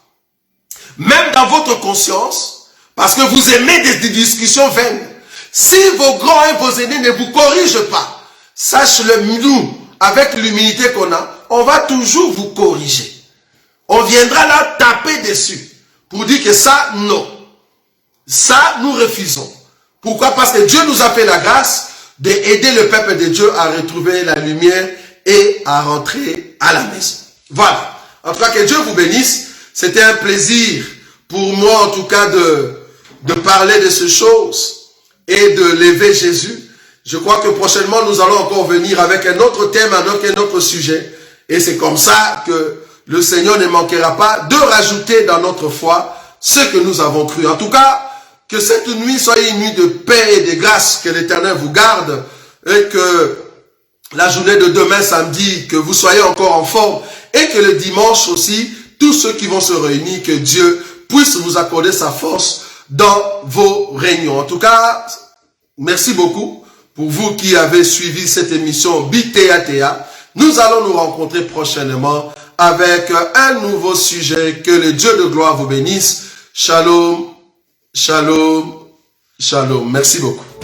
même dans votre conscience, parce que vous aimez des discussions vaines, si vos grands et vos aînés ne vous corrigent pas, sache-le, nous, avec l'humilité qu'on a, on va toujours vous corriger. On viendra là taper dessus pour dire que ça, non. Ça, nous refusons. Pourquoi? Parce que Dieu nous a fait la grâce d'aider le peuple de Dieu à retrouver la lumière et à rentrer à la maison. Voilà. En tout cas, que Dieu vous bénisse. C'était un plaisir pour moi, en tout cas, de parler de ces choses et de lever Jésus. Je crois que prochainement, nous allons encore venir avec un autre thème, avec un autre sujet. Et c'est comme ça que le Seigneur ne manquera pas de rajouter dans notre foi ce que nous avons cru. En tout cas, que cette nuit soit une nuit de paix et de grâce, que l'Éternel vous garde et que la journée de demain, samedi, que vous soyez encore en forme et que le dimanche aussi, tous ceux qui vont se réunir, que Dieu puisse vous accorder sa force dans vos réunions. En tout cas, merci beaucoup pour vous qui avez suivi cette émission BTATA. Nous allons nous rencontrer prochainement avec un nouveau sujet. Que le Dieu de gloire vous bénisse. Shalom, shalom, shalom. Merci beaucoup.